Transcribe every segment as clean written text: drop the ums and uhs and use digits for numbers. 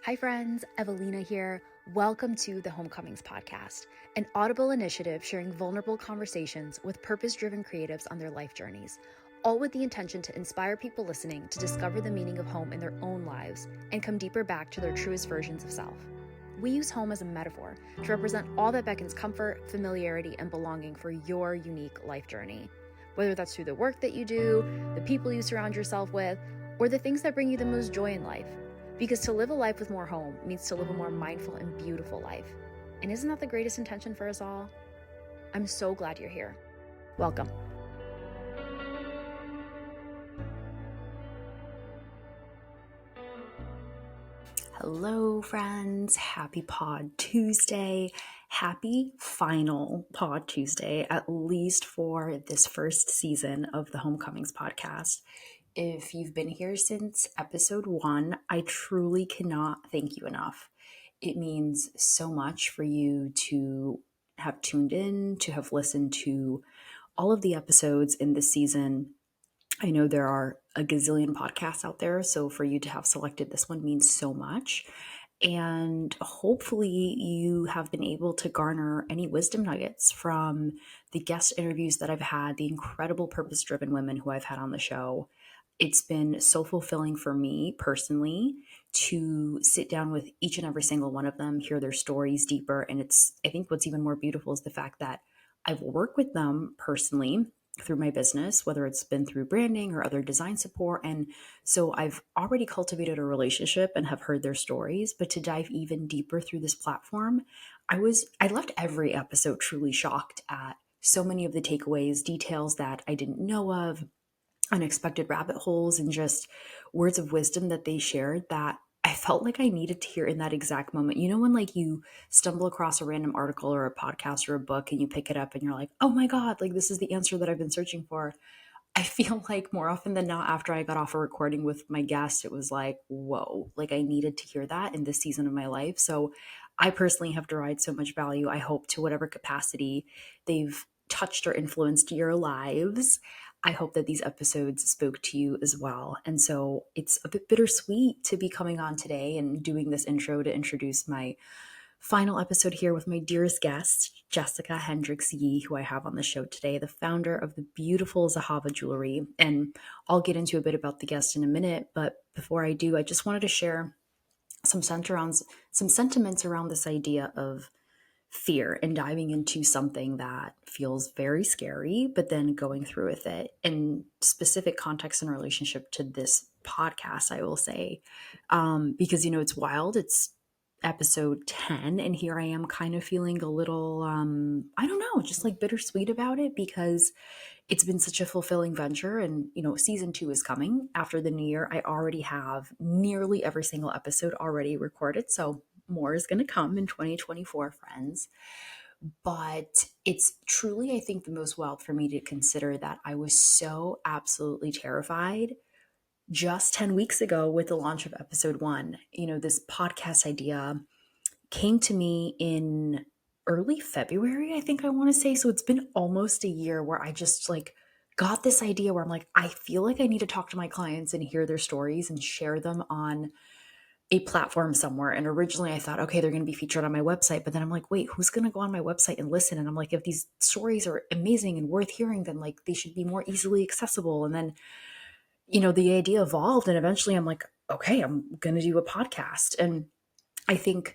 Hi friends, Ewelina here. Welcome to the Homecomings podcast, an Audible initiative sharing vulnerable conversations with purpose-driven creatives on their life journeys, all with the intention to inspire people listening to discover the meaning of home in their own lives and come deeper back to their truest versions of self. We use home as a metaphor to represent all that beckons comfort, familiarity, and belonging for your unique life journey. Whether that's through the work that you do, the people you surround yourself with, or the things that bring you the most joy in life. Because to live a life with more home means to live a more mindful and beautiful life. And isn't that the greatest intention for us all? I'm so glad you're here. Welcome. Hello, friends. Happy Pod Tuesday. Happy final Pod Tuesday, at least for this first season of the Homecomings podcast. If you've been here since episode 1, I truly cannot thank you enough. It means so much for you to have tuned in, to have listened to all of the episodes in this season. I know there are a gazillion podcasts out there, so for you to have selected this one means so much. And hopefully you have been able to garner any wisdom nuggets from the guest interviews that I've had, the incredible purpose-driven women who I've had on the show. It's been so fulfilling for me personally to sit down with each and every single one of them, hear their stories deeper. And I think what's even more beautiful is the fact that I've worked with them personally through my business, whether it's been through branding or other design support. And so I've already cultivated a relationship and have heard their stories. But to dive even deeper through this platform, I left every episode truly shocked at so many of the takeaways, details that I didn't know of, unexpected rabbit holes, and just words of wisdom that they shared that I felt like I needed to hear in that exact moment. You know, when like you stumble across a random article or a podcast or a book and you pick it up and you're like, oh my God, like this is the answer that I've been searching for. I feel like more often than not, after I got off a recording with my guest, it was like, whoa, like I needed to hear that in this season of my life. So I personally have derived so much value, I hope, to whatever capacity they've touched or influenced your lives. I hope that these episodes spoke to you as well. And so it's a bit bittersweet to be coming on today and doing this intro to introduce my final episode here with my dearest guest, Jessica Hendricks Yee, who I have on the show today, the founder of the beautiful Zahava jewelry. And I'll get into a bit about the guest in a minute. But before I do, I just wanted to share some sentiments around this idea of fear and diving into something that feels very scary, but then going through with it in specific context and relationship to this podcast, I will say, because, you know, it's wild. It's episode 10, and here I am kind of feeling a little, I don't know, just like bittersweet about it because it's been such a fulfilling venture. And, you know, season 2 is coming after the new year. I already have nearly every single episode already recorded. So more is going to come in 2024, friends. But it's truly, I think, the most wild for me to consider that I was so absolutely terrified just 10 weeks ago with the launch of episode 1. You know, this podcast idea came to me in early February, I think I want to say. So it's been almost a year where I just like got this idea where I'm like, I feel like I need to talk to my clients and hear their stories and share them on a platform somewhere. And originally I thought, okay, they're going to be featured on my website. But then I'm like, wait, who's going to go on my website and listen? And I'm like, if these stories are amazing and worth hearing, then like they should be more easily accessible. And then, you know, the idea evolved. And eventually I'm like, okay, I'm going to do a podcast. And I think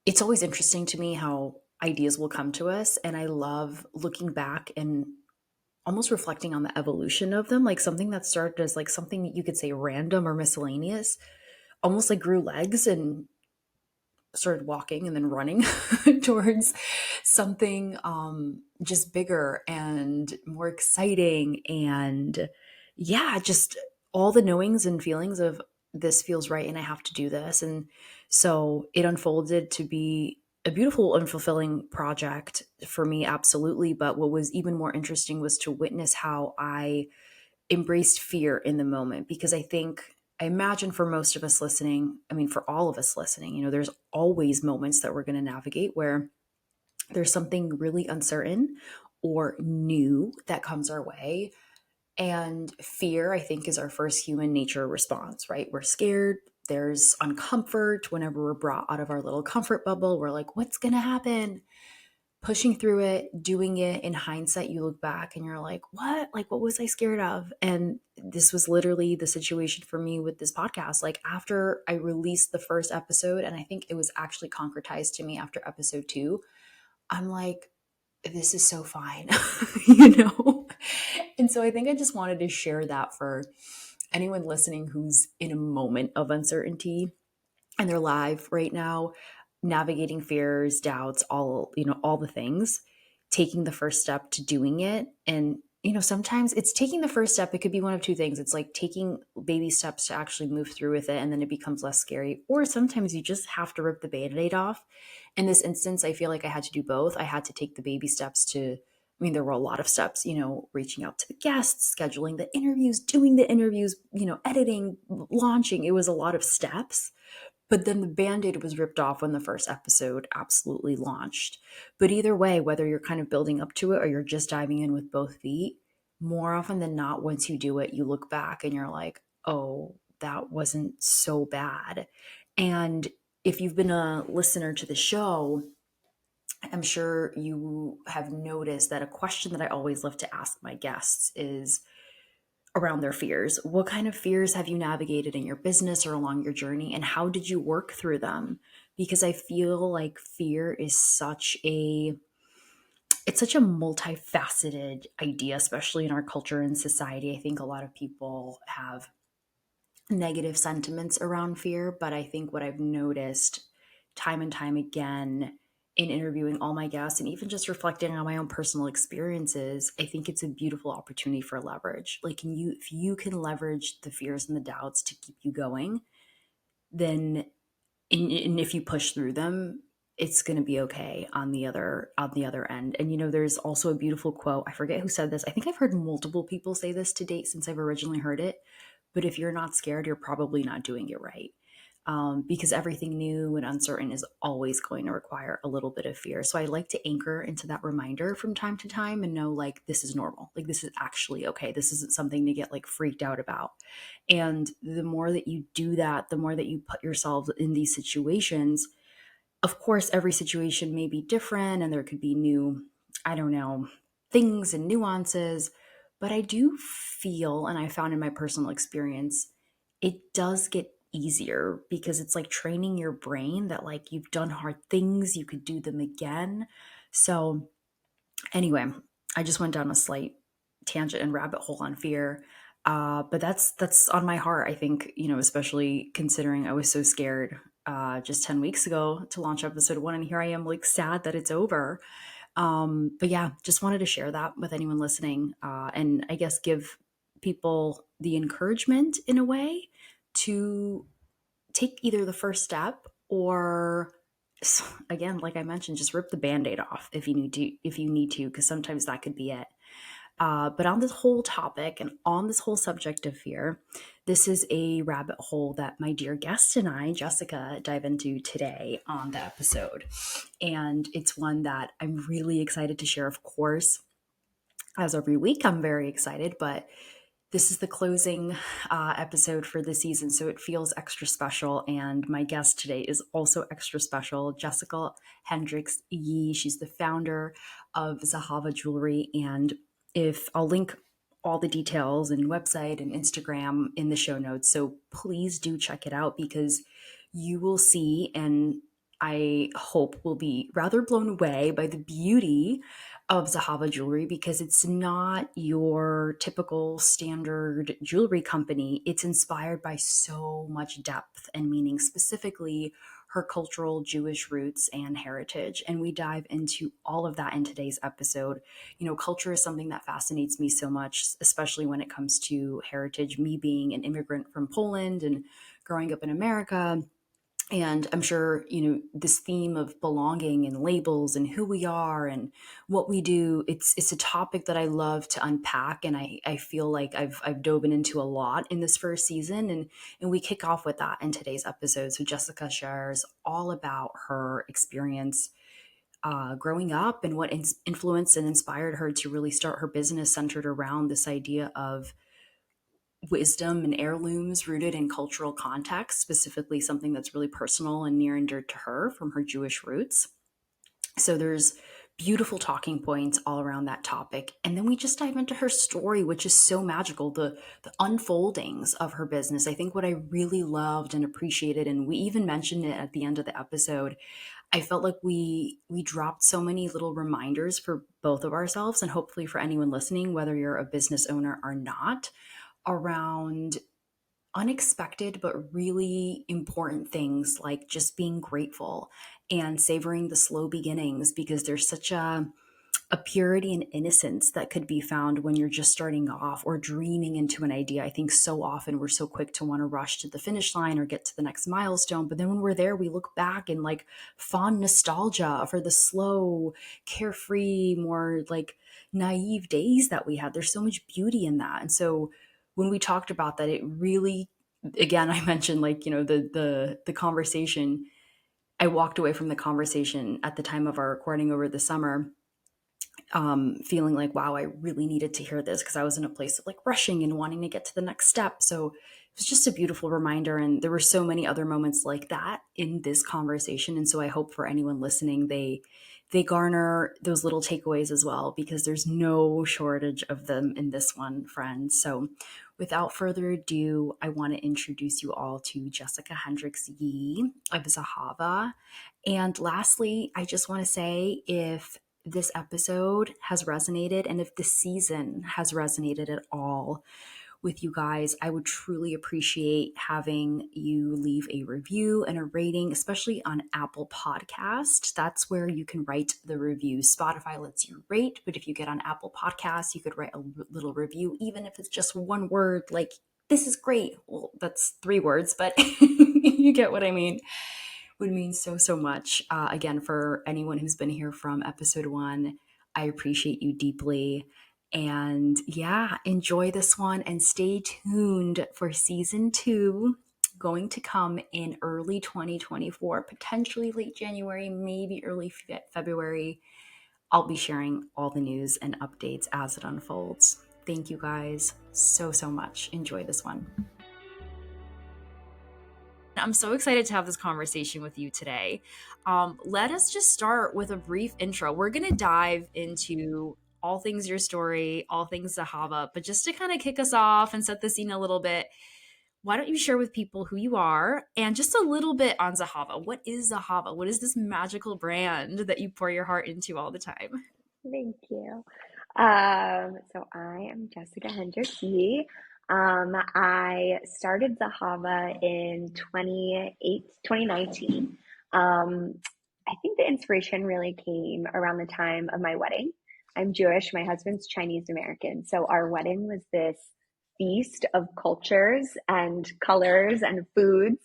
it's always interesting to me how ideas will come to us. And I love looking back and almost reflecting on the evolution of them. Like something that started as like something you could say random or miscellaneous almost like grew legs and started walking and then running towards something just bigger and more exciting. And yeah, just all the knowings and feelings of this feels right and I have to do this. And so it unfolded to be a beautiful and fulfilling project for me, absolutely. But what was even more interesting was to witness how I embraced fear in the moment, because I imagine for most of us listening, I mean, for all of us listening, you know, there's always moments that we're going to navigate where there's something really uncertain or new that comes our way. And fear, I think, is our first human nature response, right? We're scared. there's uncomfort whenever we're brought out of our little comfort bubble. We're like, what's going to happen? Pushing through it, doing it. In hindsight, you look back and you're like, what? Like, what was I scared of? And this was literally the situation for me with this podcast. Like, after I released the first episode, and I think it was actually concretized to me after episode 2, I'm like, this is so fine, you know? And so I think I just wanted to share that for anyone listening who's in a moment of uncertainty and they're live right now, navigating fears, doubts, all the things, taking the first step to doing it. And sometimes it's taking the first step. It could be one of two things. It's like taking baby steps to actually move through with it, and then it becomes less scary. Or sometimes you just have to rip the Band-Aid off. In this instance, I feel like I had to do both. I had to take the baby steps to, there were a lot of steps, reaching out to the guests, scheduling the interviews, doing the interviews, editing, launching. It was a lot of steps. But then the Band-Aid was ripped off when the first episode absolutely launched. But either way, whether you're kind of building up to it or you're just diving in with both feet, more often than not, once you do it, you look back and you're like, oh, that wasn't so bad. And if you've been a listener to the show, I'm sure you have noticed that a question that I always love to ask my guests is around their fears. What kind of fears have you navigated in your business or along your journey, and how did you work through them? Because I feel like fear is such a multifaceted idea, especially in our culture and society. I think a lot of people have negative sentiments around fear, but I think what I've noticed time and time again in interviewing all my guests and even just reflecting on my own personal experiences, I think it's a beautiful opportunity for leverage. Like, if you can leverage the fears and the doubts to keep you going, then and if you push through them, it's going to be okay on the other end. And there's also a beautiful quote. I forget who said this. I think I've heard multiple people say this to date since I've originally heard it. But if you're not scared, you're probably not doing it right. Because everything new and uncertain is always going to require a little bit of fear. So I like to anchor into that reminder from time to time and know, like, this is normal. Like, this is actually okay. This isn't something to get like freaked out about. And the more that you do that, the more that you put yourself in these situations. Of course, every situation may be different and there could be new, I don't know, things and nuances. But I do feel, and I found in my personal experience, it does get easier because it's like training your brain that, like, you've done hard things, you could do them again. So anyway, I just went down a slight tangent and rabbit hole on fear. But that's on my heart. I think, especially considering I was so scared just 10 weeks ago to launch episode 1, and here I am, like, sad that it's over. But yeah, just wanted to share that with anyone listening, and I guess give people the encouragement in a way to take either the first step or, again, like I mentioned, just rip the Band-Aid off if you need to, because sometimes that could be it. But on this whole topic and on this whole subject of fear, this is a rabbit hole that my dear guest and I, Jessica, dive into today on the episode. And it's one that I'm really excited to share, of course. As every week, I'm very excited, but this is the closing episode for the season, so it feels extra special. And my guest today is also extra special, Jessica Hendricks Yee. She's the founder of Zahava Jewelry. And if I'll link all the details and website and Instagram in the show notes, so please do check it out, because you will see, and I hope will be rather blown away by the beauty of Zahava Jewelry, because it's not your typical standard jewelry company. It's inspired by so much depth and meaning, specifically her cultural Jewish roots and heritage. And we dive into all of that in today's episode. Culture is something that fascinates me so much, especially when it comes to heritage. Me being an immigrant from Poland and growing up in America, and I'm sure, this theme of belonging and labels and who we are and what we do, it's a topic that I love to unpack. And I feel like I've dove into a lot in this first season. And we kick off with that in today's episode. So Jessica shares all about her experience growing up and what influenced and inspired her to really start her business centered around this idea of wisdom and heirlooms rooted in cultural context, specifically something that's really personal and near and dear to her from her Jewish roots. So there's beautiful talking points all around that topic. And then we just dive into her story, which is so magical, the unfoldings of her business. I think what I really loved and appreciated, and we even mentioned it at the end of the episode, I felt like we dropped so many little reminders for both of ourselves and hopefully for anyone listening, whether you're a business owner or not, around unexpected but really important things like just being grateful and savoring the slow beginnings, because there's such a purity and innocence that could be found when you're just starting off or dreaming into an idea. I think so often we're so quick to want to rush to the finish line or get to the next milestone. But then when we're there, we look back in like fond nostalgia for the slow, carefree, more like naive days that we had. There's so much beauty in that. And so when we talked about that, it really, again, I mentioned like, the conversation. I walked away from the conversation at the time of our recording over the summer, feeling like, wow, I really needed to hear this because I was in a place of like rushing and wanting to get to the next step. So it was just a beautiful reminder. And there were so many other moments like that in this conversation. And so I hope for anyone listening, they garner those little takeaways as well, because there's no shortage of them in this one, friends. So without further ado, I want to introduce you all to Jessica Hendricks Yee of Zahava. And lastly, I just want to say, if this episode has resonated and if the season has resonated at all with you guys, I would truly appreciate having you leave a review and a rating, especially on Apple Podcast. That's where you can write the review. Spotify lets you rate, but if you get on Apple Podcasts, you could write a little review, even if it's just one word, like, this is great. Well, that's 3 words, but you get what I mean. Would mean so, so much. Again, for anyone who's been here from episode 1, I appreciate you deeply. And yeah, enjoy this one and stay tuned for season 2, going to come in early 2024, potentially late January, maybe early February. I'll be sharing all the news and updates as it unfolds. Thank you guys so, so much. Enjoy this one. I'm so excited to have this conversation with you today. Let us just start with a brief intro. We're going to dive into all things your story, all things Zahava, but just to kind of kick us off and set the scene a little bit, why don't you share with people who you are and just a little bit on Zahava? What is Zahava? What is this magical brand that you pour your heart into all the time? Thank you. So I am Jessica Hendricks Yee. I started Zahava in 2019. I think the inspiration really came around the time of my wedding. I'm Jewish, my husband's Chinese American. So our wedding was this feast of cultures and colors and foods.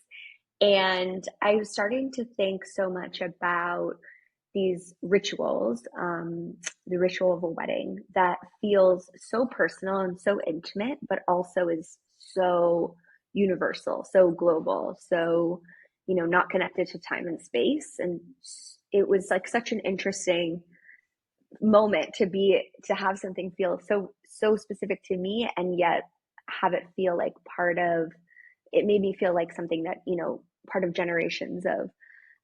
And I was starting to think so much about these rituals, the ritual of a wedding that feels so personal and so intimate, but also is so universal, so global, so, not connected to time and space. And it was like such an interesting moment to have something feel so specific to me and yet have it feel like it made me feel like something that, part of generations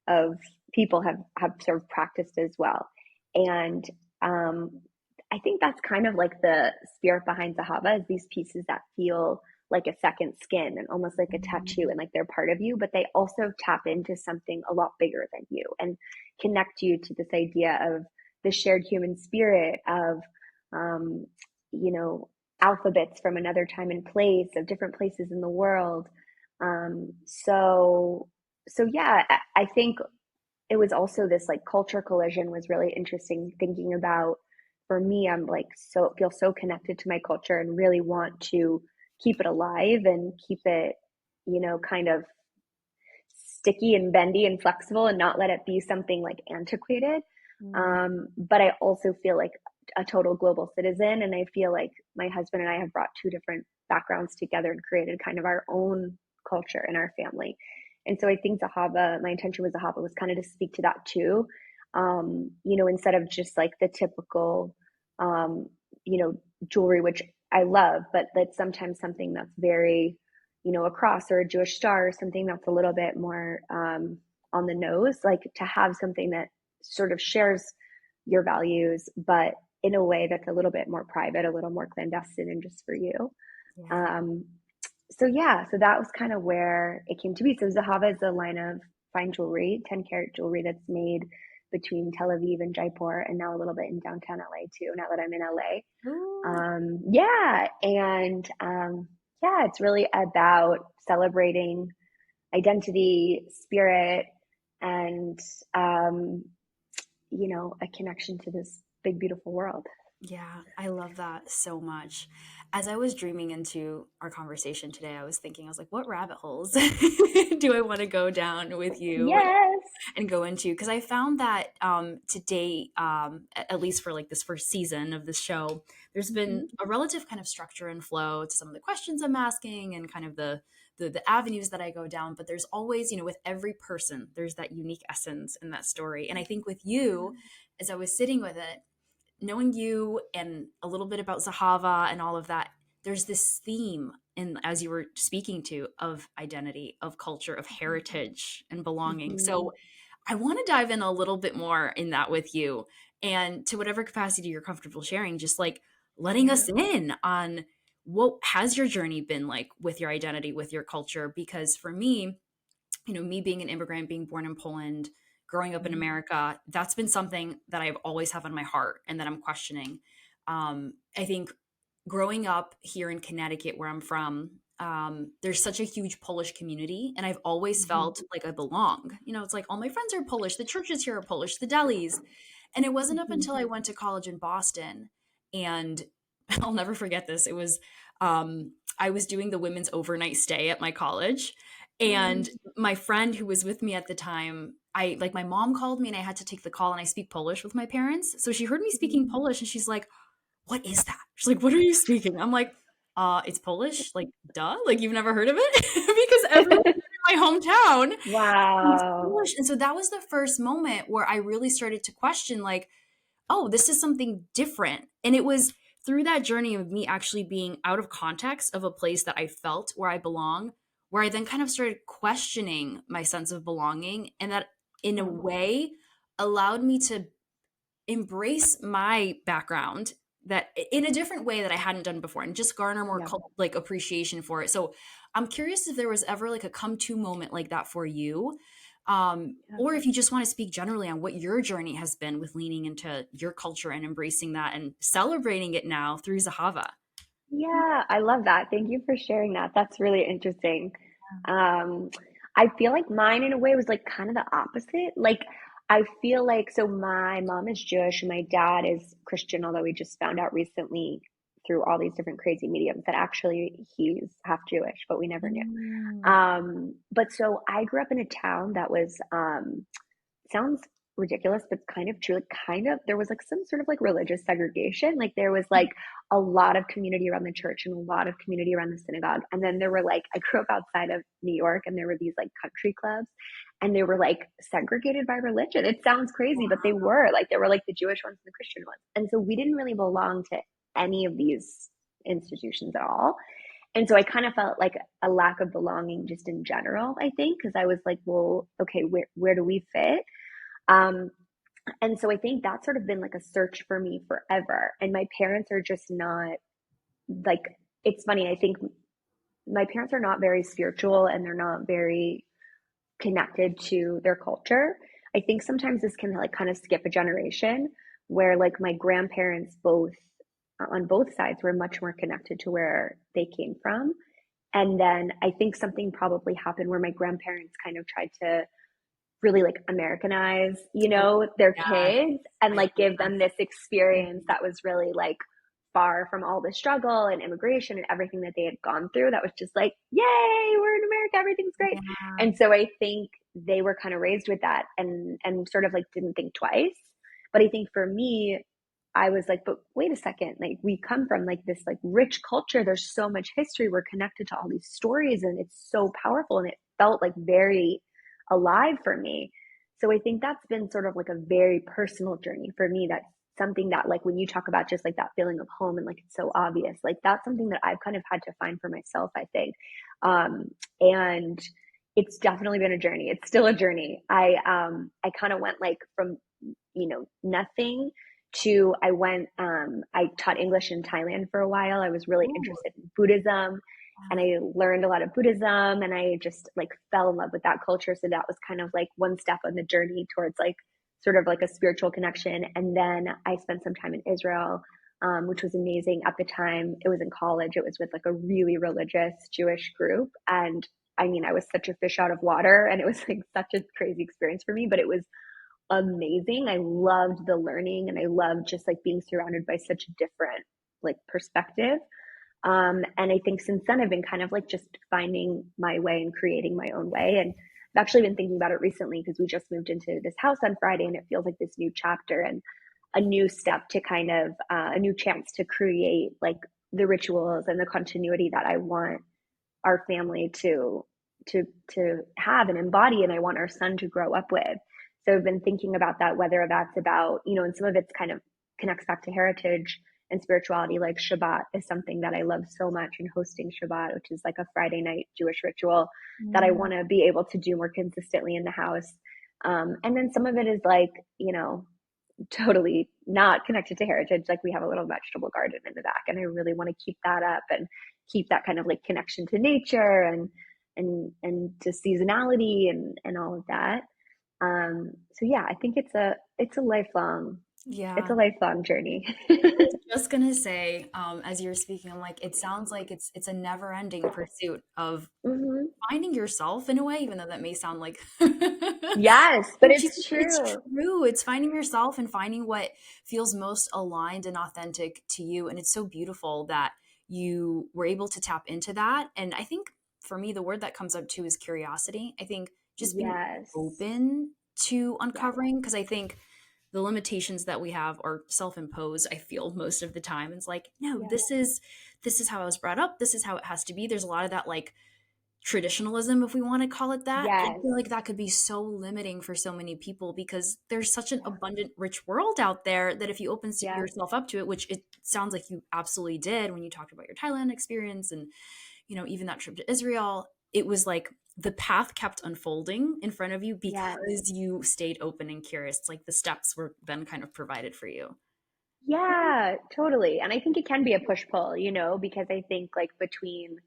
of people have sort of practiced as well. And I think that's kind of like the spirit behind Zahava, is these pieces that feel like a second skin and almost like a tattoo, and like they're part of you, but they also tap into something a lot bigger than you and connect you to this idea of the shared human spirit of, alphabets from another time and place, of different places in the world. So yeah, I think it was also this like culture collision was really interesting, thinking about, for me, I'm like feel so connected to my culture and really want to keep it alive and keep it, kind of sticky and bendy and flexible and not let it be something like antiquated. But I also feel like a total global citizen, and I feel like my husband and I have brought 2 different backgrounds together and created kind of our own culture in our family. And so I think Zahava, my intention with Zahava was kind of to speak to that too. Instead of just like the typical, jewelry, which I love, but that's sometimes something that's very, a cross or a Jewish star or something that's a little bit more on the nose, like to have something that sort of shares your values, but in a way that's a little bit more private, a little more clandestine and just for you. Yeah. Um, so yeah, so that was kind of where it came to be. So Zahava is a line of fine jewelry, 10 karat jewelry that's made between Tel Aviv and Jaipur, and now a little bit in downtown LA too, now that I'm in LA. Ooh, Yeah, and yeah, it's really about celebrating identity, spirit, and a connection to this big, beautiful world. yeah, I love that so much. As I was dreaming into our conversation today, I was thinking, I was like, what rabbit holes do I want to go down with you Yes. and go into? Because I found that to date, at least for like this first season of this show, there's been a relative kind of structure and flow to some of the questions I'm asking and kind of the avenues that I go down. But there's always, with every person, there's that unique essence in that story. And I think with you, as I was sitting with it, knowing you and a little bit about Zahava and all of that, there's this theme in as you were speaking to of identity, of culture, of heritage and belonging. Mm-hmm. So I want to dive in a little bit more in that with you and to whatever capacity you're comfortable sharing, just like letting Yeah. us in on what has your journey been like with your identity, with your culture? Because for me, me being an immigrant, being born in Poland, growing up in America, that's been something that I've always have on my heart and that I'm questioning. I think growing up here in Connecticut, where I'm from, there's such a huge Polish community, and I've always Mm-hmm. felt like I belong. It's like all my friends are Polish, the churches here are Polish, the delis. And it wasn't up Mm-hmm. until I went to college in Boston, and I'll never forget this. It was I was doing the women's overnight stay at my college, and my friend who was with me at the time, I like my mom called me and I had to take the call, and I speak Polish with my parents. So she heard me speaking Polish and she's like, "What is that?" She's like, "What are you speaking?" I'm like, it's Polish, like duh, like you've never heard of it?" Because everyone in my hometown speaks Wow. Polish. And so that was the first moment where I really started to question like, oh, this is something different. And it was through that journey of me actually being out of context of a place that I felt where I belong, where I then kind of started questioning my sense of belonging. And that, in a Oh, way, allowed me to embrace my background that in a different way that I hadn't done before and just garner more yeah. like appreciation for it. So I'm curious if there was ever like a come to moment like that for you, Yeah. or if you just want to speak generally on what your journey has been with leaning into your culture and embracing that and celebrating it now through Zahava. Yeah, I love that. Thank you for sharing that. That's really interesting. Um, I feel like mine in a way was like kind of the opposite. Like I feel like so my mom is Jewish and my dad is Christian, although we just found out recently through all these different crazy mediums that actually he's half Jewish, but we never knew. Mm. But so I grew up in a town that was sounds ridiculous, but kind of true. Like, kind of, there was like some sort of like religious segregation. Like, there was like a lot of community around the church and a lot of community around the synagogue. And then there were like, I grew up outside of New York and there were these like country clubs and they were like segregated by religion. It sounds crazy, but they were like, there were like the Jewish ones and the Christian ones. And so we didn't really belong to any of these institutions at all. And so I kind of felt like a lack of belonging just in general, I think, because I was like, well, okay, where do we fit? Um, and so I think that's sort of been like a search for me forever. And my parents are just not like, it's funny. I think my parents are not very spiritual and they're not very connected to their culture. I think sometimes this can like kind of skip a generation where like my grandparents both on both sides were much more connected to where they came from. And then I think something probably happened where my grandparents kind of tried to really like Americanize, Oh, their yeah. kids and I like give love them this experience that was really like far from all the struggle and immigration and everything that they had gone through. That was just like, yay, we're in America, everything's great. yeah. And so I think they were kind of raised with that and sort of like didn't think twice. But I think for me, I was like, but wait a second, like we come from like this like rich culture. There's so much history. We're connected to all these stories and it's so powerful. And it felt like very alive for me. So I think that's been sort of like a very personal journey for me that's something that, like, when you talk about just like that feeling of home and like it's so obvious, like that's something that I've kind of had to find for myself, I think. Um, and it's definitely been a journey. It's still a journey. I kind of went like from, nothing to, I taught English in Thailand for a while. I was really Ooh, interested in Buddhism, and wow. I learned a lot of Buddhism, and I just like fell in love with that culture. So that was kind of like one step on the journey towards like sort of like a spiritual connection. And then I spent some time in Israel, which was amazing. At the time, it was in college. It was with like a really religious Jewish group. And I mean, I was such a fish out of water, and it was like such a crazy experience for me, but it was amazing. I loved the learning, and I loved just like being surrounded by such a different like perspective. And I think since then I've been kind of like just finding my way and creating my own way. And I've actually been thinking about it recently because we just moved into this house on Friday, and it feels like this new chapter and a new step to kind of a new chance to create like the rituals and the continuity that I want our family to to have and embody, and I want our son to grow up with. So I've been thinking about that, whether that's about, and some of it's kind of connects back to heritage and spirituality, like Shabbat is something that I love so much, and hosting Shabbat, which is like a Friday night Jewish ritual that I Mm, want to be able to do more consistently in the house. And then some of it is like, totally not connected to heritage. Like we have a little vegetable garden in the back, and I really want to keep that up and keep that kind of like connection to nature and to seasonality and all of that. So yeah, I think it's a lifelong it's yeah. a lifelong journey. I was just gonna say, as you were speaking, I'm like, it sounds like it's a never-ending pursuit of Hmm. finding yourself in a way, even though that may sound like Yes, but which it's it's true. true. It's finding yourself and finding what feels most aligned and authentic to you. And it's so beautiful that you were able to tap into that. And I think for me, the word that comes up too is curiosity. I think just being Yes. open to Yes. uncovering, because I think the limitations that we have are self-imposed, I feel most of the time. It's like, no, Yeah. this is how I was brought up, this is how it has to be. There's a lot of that like traditionalism, if we want to call it that. And I Yes. feel like that could be so limiting for so many people because there's such an Yeah. abundant, rich world out there that if you open Yeah. yourself up to it, which it sounds like you absolutely did when you talked about your Thailand experience and, even that trip to Israel, it was like the path kept unfolding in front of you Yes. because you stayed open and curious. It's like the steps were then kind of provided for you. Yeah, totally. And I think it can be a push-pull, because I think like between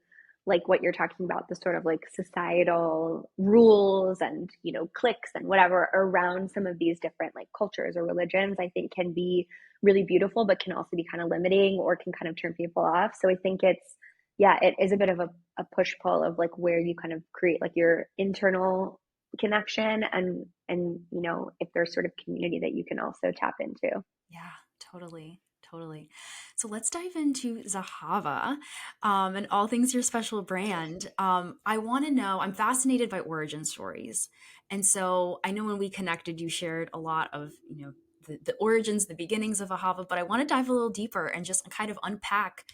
like what you're talking about, the sort of like societal rules and, cliques and whatever around some of these different like cultures or religions, I think can be really beautiful, but can also be kind of limiting or can kind of turn people off. So I think yeah, it is a bit of a push-pull of like where you kind of create like your internal connection and, if there's sort of community that you can also tap into. Yeah, totally. Totally. So let's dive into Zahava and all things your special brand. I want to know, I'm fascinated by origin stories. And so I know when we connected, you shared a lot of, the origins, the beginnings of Ahava, but I want to dive a little deeper and just kind of unpack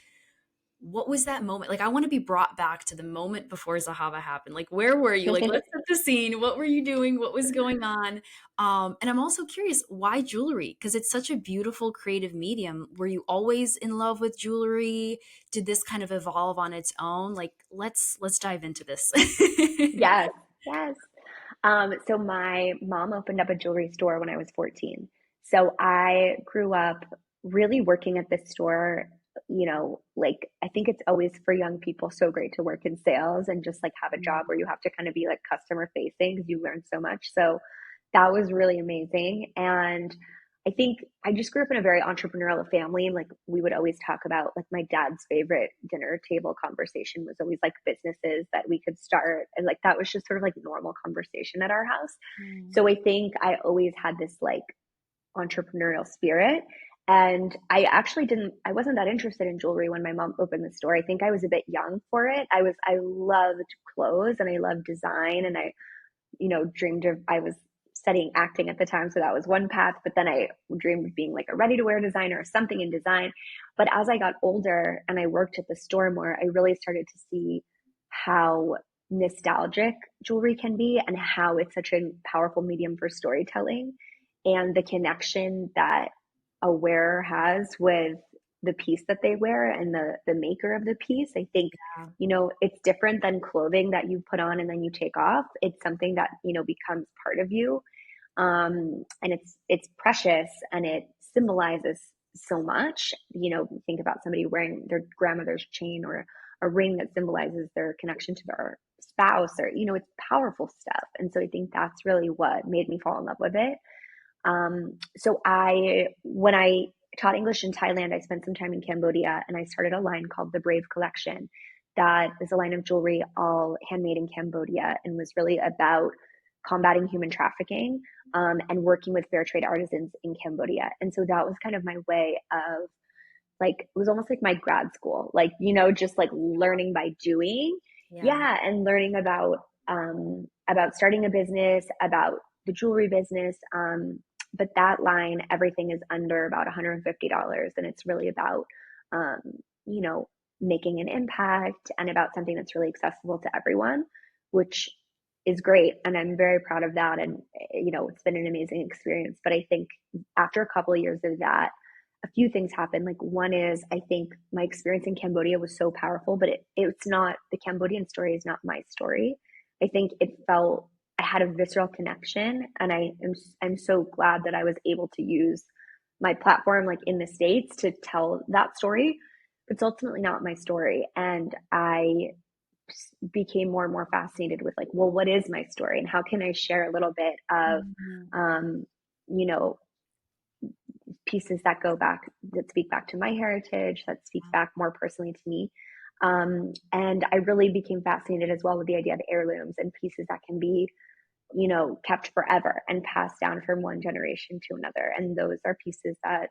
what was that moment? Like, I want to be brought back to the moment before Zahava happened. Like, where were you? Like, let's set the scene. What were you doing? What was going on? And I'm also curious, why jewelry? Because it's such a beautiful creative medium. Were you always in love with jewelry? Did this kind of evolve on its own? Like, let's dive into this. Yes, yes. So my mom opened up a jewelry store when I was 14. So I grew up really working at this store, like I think it's always for young people so great to work in sales and just like have a job where you have to kind of be like customer facing because you learn so much. So that was really amazing. And I think I just grew up in a very entrepreneurial family. And like we would always talk about like my dad's favorite dinner table conversation was always like businesses that we could start. And like that was just sort of like normal conversation at our house. Mm. So I think I always had this like entrepreneurial spirit. And I wasn't that interested in jewelry when my mom opened the store. I think I was a bit young for it. I loved clothes and I loved design and dreamed of, I was studying acting at the time. So that was one path, but then I dreamed of being like a ready to wear designer or something in design. But as I got older and I worked at the store more, I really started to see how nostalgic jewelry can be and how it's such a powerful medium for storytelling and the connection that a wearer has with the piece that they wear and the maker of the piece. I think, Yeah. it's different than clothing that you put on and then you take off. It's something that, becomes part of you. And it's precious and it symbolizes so much. Think about somebody wearing their grandmother's chain or a ring that symbolizes their connection to their spouse, or it's powerful stuff. And so I think that's really what made me fall in love with it. When I taught English in Thailand, I spent some time in Cambodia, and I started a line called the Brave Collection. That is a line of jewelry all handmade in Cambodia, and was really about combating human trafficking, and working with fair trade artisans in Cambodia. And so that was kind of my way of, like, it was almost like my grad school, like, just like learning by doing. Yeah. Yeah. And learning about starting a business, about the jewelry business. But that line, everything is under about $150. And it's really about, um, you know, making an impact and about something that's really accessible to everyone, which is great. And I'm very proud of that. And, it's been an amazing experience. But I think after a couple of years of that, a few things happened. Like, one is, I think my experience in Cambodia was so powerful, but it's not, the Cambodian story is not my story. I think it felt, I had a visceral connection, and I'm so glad that I was able to use my platform, like in the States, to tell that story. It's ultimately not my story. And I became more and more fascinated with, like, well, what is my story and how can I share a little bit of, Mhm. um, you know, pieces that speak back to my heritage, that speak back more personally to me. And I really became fascinated as well with the idea of heirlooms and pieces that can be, kept forever and passed down from one generation to another. And those are pieces that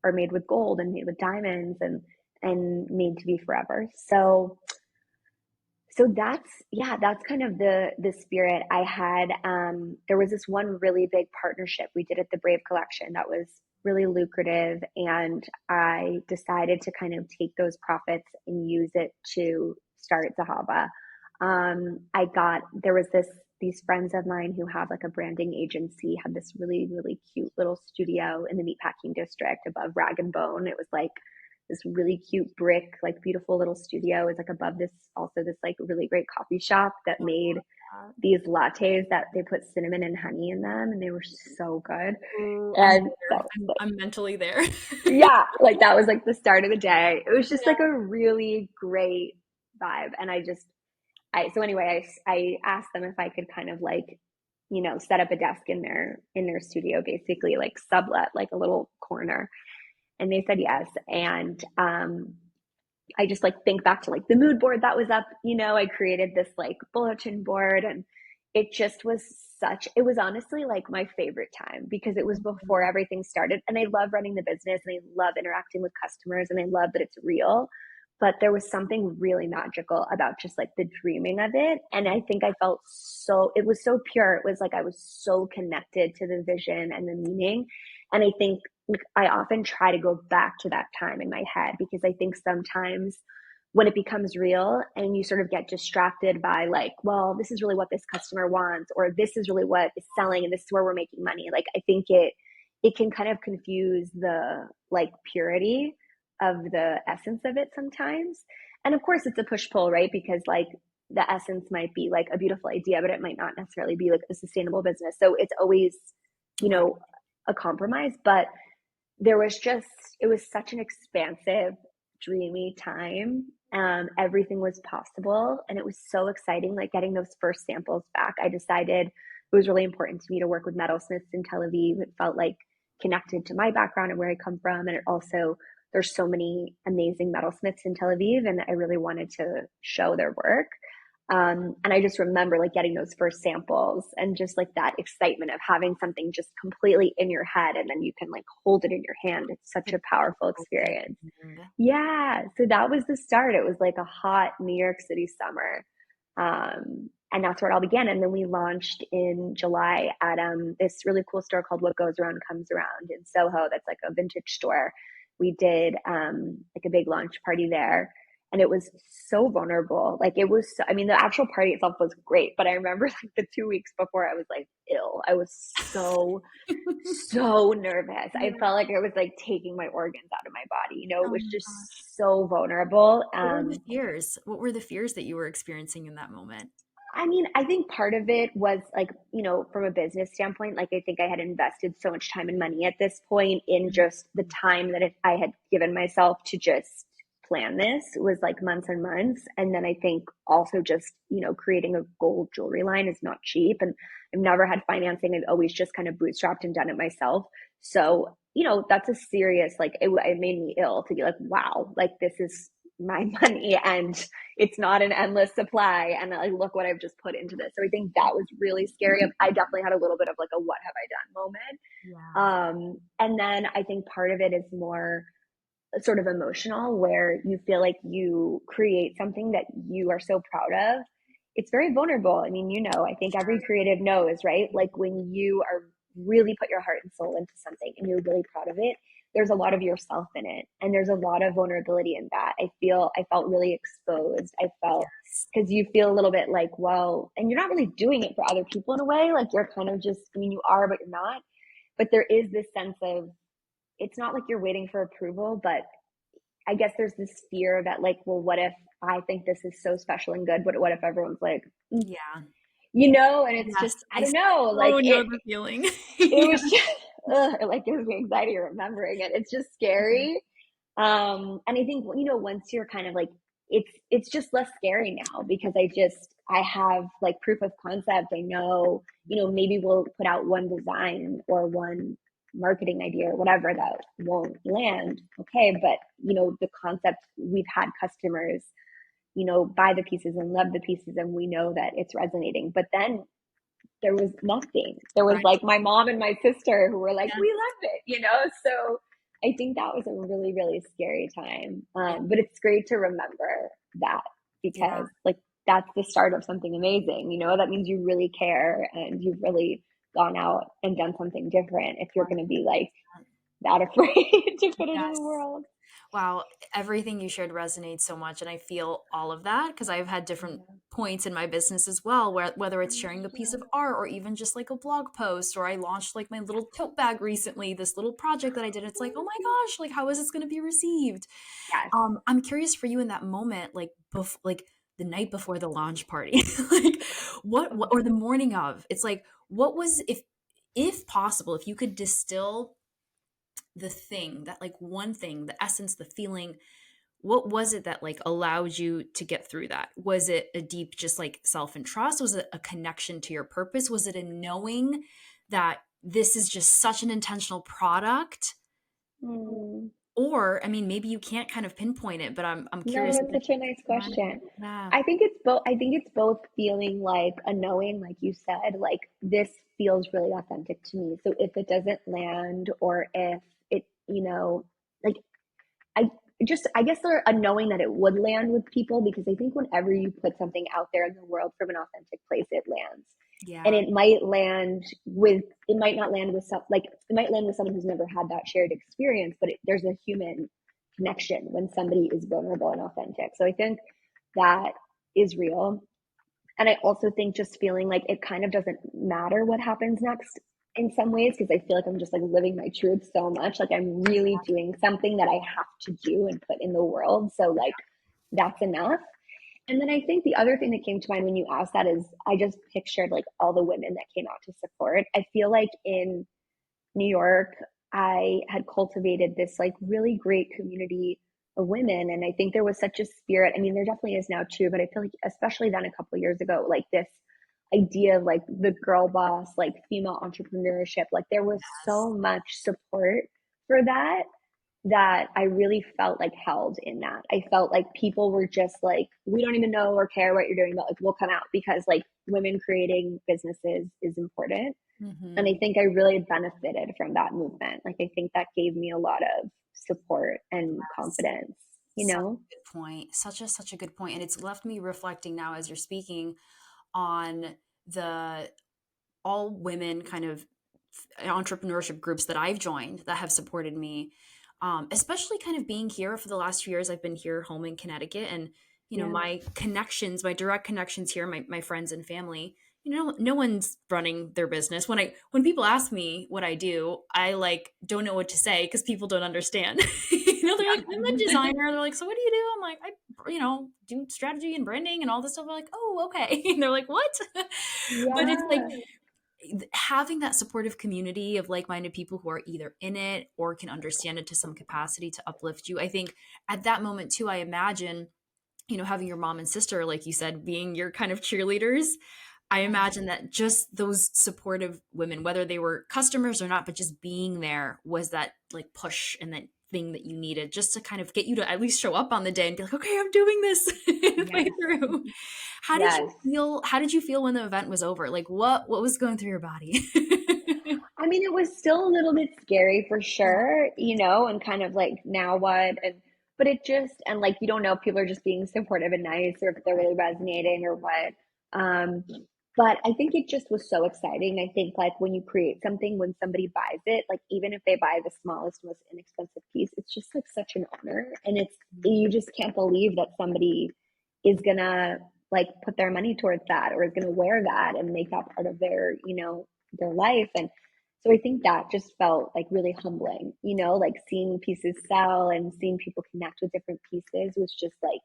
are made with gold and made with diamonds and made to be forever. So that's kind of the spirit I had. There was this one really big partnership we did at the Brave Collection that was really lucrative, and I decided to kind of take those profits and use it to start Zahava. I got there was these friends of mine who have like a branding agency, had this really really cute little studio in the meatpacking district above Rag and Bone. It was like this really cute brick, like beautiful little studio. Is like above this like really great coffee shop that made these lattes that they put cinnamon and honey in them, and they were so good. Ooh, I'm And there. that was like, I'm mentally there. yeah, like that was like the start of the day. It was just Yeah. like a really great vibe. And so anyway, I asked them if I could kind of like, set up a desk in their studio, basically like sublet, like a little corner. And they said yes. And I just like think back to like the mood board that was up. I created this like bulletin board, and it just was it was honestly like my favorite time because it was before everything started. And I love running the business, and I love interacting with customers, and I love that it's real. But there was something really magical about just like the dreaming of it. And I think I felt it was so pure. It was like I was so connected to the vision and the meaning. And I think I often try to go back to that time in my head, because I think sometimes when it becomes real and you sort of get distracted by like, well, this is really what this customer wants, or this is really what is selling and this is where we're making money. Like, I think it can kind of confuse the like purity of the essence of it sometimes. And of course it's a push pull, right? Because like the essence might be like a beautiful idea, but it might not necessarily be like a sustainable business. So it's always, you Right. know, a compromise. But it was such an expansive, dreamy time. Everything was possible, and it was so exciting, like getting those first samples back. I decided it was really important to me to work with metalsmiths in Tel Aviv. It felt like connected to my background and where I come from. And it also, there's so many amazing metalsmiths in Tel Aviv, and I really wanted to show their work. And I just remember like getting those first samples and just like that excitement of having something just completely in your head, and then you can like hold it in your hand. It's such It's a powerful a feeling. experience. Yeah. So that was the start. It was like a hot New York City summer. And that's where it all began. And then we launched in July at this really cool store called What Goes Around Comes Around in Soho. That's like a vintage store. We did like a big launch party there. and it was so vulnerable. Like it was, I mean, the actual party itself was great, but I remember like the 2 weeks before I was like ill. I was so nervous. I Yeah. felt like it was like taking my organs out of my body. You know, it Oh was my gosh. just so vulnerable. What were the fears? What were the fears that you were experiencing in that moment? I mean, I think part of it was like, you know, from a business standpoint, like I think I had invested so much time and money at this point in just the time that I had given myself to just plan this was like months and months. And then I think also just, you know, creating a gold jewelry line is not cheap. And I've never had financing. I've always just kind of bootstrapped and done it myself. So, you know, that's a serious, like, it made me ill to be like, wow, like this is my money and it's not an endless supply, and like look what I've just put into this. So I think that was really scary. I definitely had a little bit of like a what have Yeah. I done moment. And then I think part of it is more sort of emotional, where you feel like you create something that you are so proud of. It's very vulnerable. I mean, you know, I think every creative knows, right? Like when you are really put your heart and soul into something and you're really proud of it, there's a lot of yourself in it, and there's a lot of vulnerability in that. I felt really exposed. I felt, Yes. because you feel a little bit like, well, and you're not really doing it for other people in a way. Like you're kind of just, I mean, you are, but you're not. But there is this sense of, it's not like you're waiting for approval, but I guess there's this fear that like, well, what if I think this is so special and good, but what if everyone's like, Yeah. you know? And it's Yes. just, I don't know, like So know the feeling. it Yeah. was just, it like gives me anxiety remembering it. It's just scary. And I think, you know, once you're kind of like, it's just less scary now, because I have like proof of concept. I know, you know, maybe we'll put out one design or one marketing idea or whatever that won't land. Okay. But, you know, the concept, we've had customers, you know, buy the pieces and love the pieces, and we know that it's resonating. But then there was nothing. There was Right. like my mom and my sister who were like, Yeah. we love it, you know? So I think that was a really, really scary time. Yeah. But it's great to remember that, Yeah. because like that's the start of something amazing, you know? That means you really care and you've really gone out and done something different if you're going to be like 100%. that afraid to put it in the Yes. world. Wow, everything you shared resonates so much, and I feel all of that because I've had different Yeah. points in my business as well, where whether it's sharing a piece of art or even just like a blog post, or I launched like my little tote bag recently, this little project that I did. It's like, oh my gosh, like how is this going to be received? Yes. I'm curious for you in that moment, like like the night before the launch party, like what, or the morning of. It's like, what was, if possible, if you could distill the thing, that like one thing, the essence, the feeling, what was it that like allowed you to get through that? Was it a deep just like self and trust? Was it a connection to your purpose? Was it a knowing that this is just such an intentional product? Mm. Or I mean, maybe you can't kind of pinpoint it, but I'm No, curious that's if such a nice it's, question. yeah. I think it's both. I think it's both feeling like a knowing, like you said, like this feels really authentic to me. So if it doesn't land, or if it, you know, like I I guess there a knowing that it would land with people, because I think whenever you put something out there in the world from an authentic place, it lands. And Yeah. it might land with, it might not land with some, like it might land with someone who's never had that shared experience, but there's a human connection when somebody is vulnerable and authentic. So I think that is real. And I also think just feeling like it kind of doesn't matter what happens next in some ways, because I feel like I'm just like living my truth so much. Like I'm really doing something that I have to do and put in the world. So like that's enough. And then I think the other thing that came to mind when you asked that is I just pictured like all the women that came out to support. I feel like in New York, I had cultivated this like really great community of women. And I think there was such a spirit. I mean, there definitely is now too, but I feel like, especially then a couple of years ago, like this idea of like the girl boss, like female entrepreneurship, like there was Yes. so much support for that, that I really felt like held in that. I felt like people were just like, we don't even know or care what you're doing, but like we'll come out, because like women creating businesses is important. And I Mm-hmm. think I really benefited from that movement. Like I think that gave me a lot of support and confidence, you Such know? a good point. Such a good point. And it's left me reflecting now as you're speaking on the all women kind of entrepreneurship groups that I've joined that have supported me. especially kind of being here for the last few years. I've been here home in Connecticut, and Yeah. my connections, my direct connections here, my friends and family, no one's running their business. When people ask me what I do, I like don't know what to say because people don't understand. They're like, I'm a designer. They're like, so what do you do? I'm like, I do strategy and branding and all this stuff. I'm like, oh, okay. And they're like, what? But it's like Yeah. having that supportive community of like-minded people who are either in it or can understand it to some capacity to uplift you. I think at that moment too, I imagine, having your mom and sister, like you said, being your kind of cheerleaders. I imagine that just those supportive women, whether they were customers or not, but just being there was that like push and that thing that you needed just to kind of get you to at least show up on the day and be like, okay, I'm doing this way Yes. through. How did you Yes. feel? How did you feel when the event was over? Like what was going through your body? I mean, it was still a little bit scary for Yeah. sure, and kind of like now what, but it just, and like you don't know if people are just being supportive and nice or if they're really resonating or what. Um, but I think it just was so exciting. I think like when you create something, when somebody buys it, like even if they buy the smallest, most inexpensive piece, it's just like such an honor, and you just can't believe that somebody is gonna like put their money towards that or is gonna wear that and make that part of their life. And so I think that just felt like really humbling, like seeing pieces sell and seeing people connect with different pieces was just like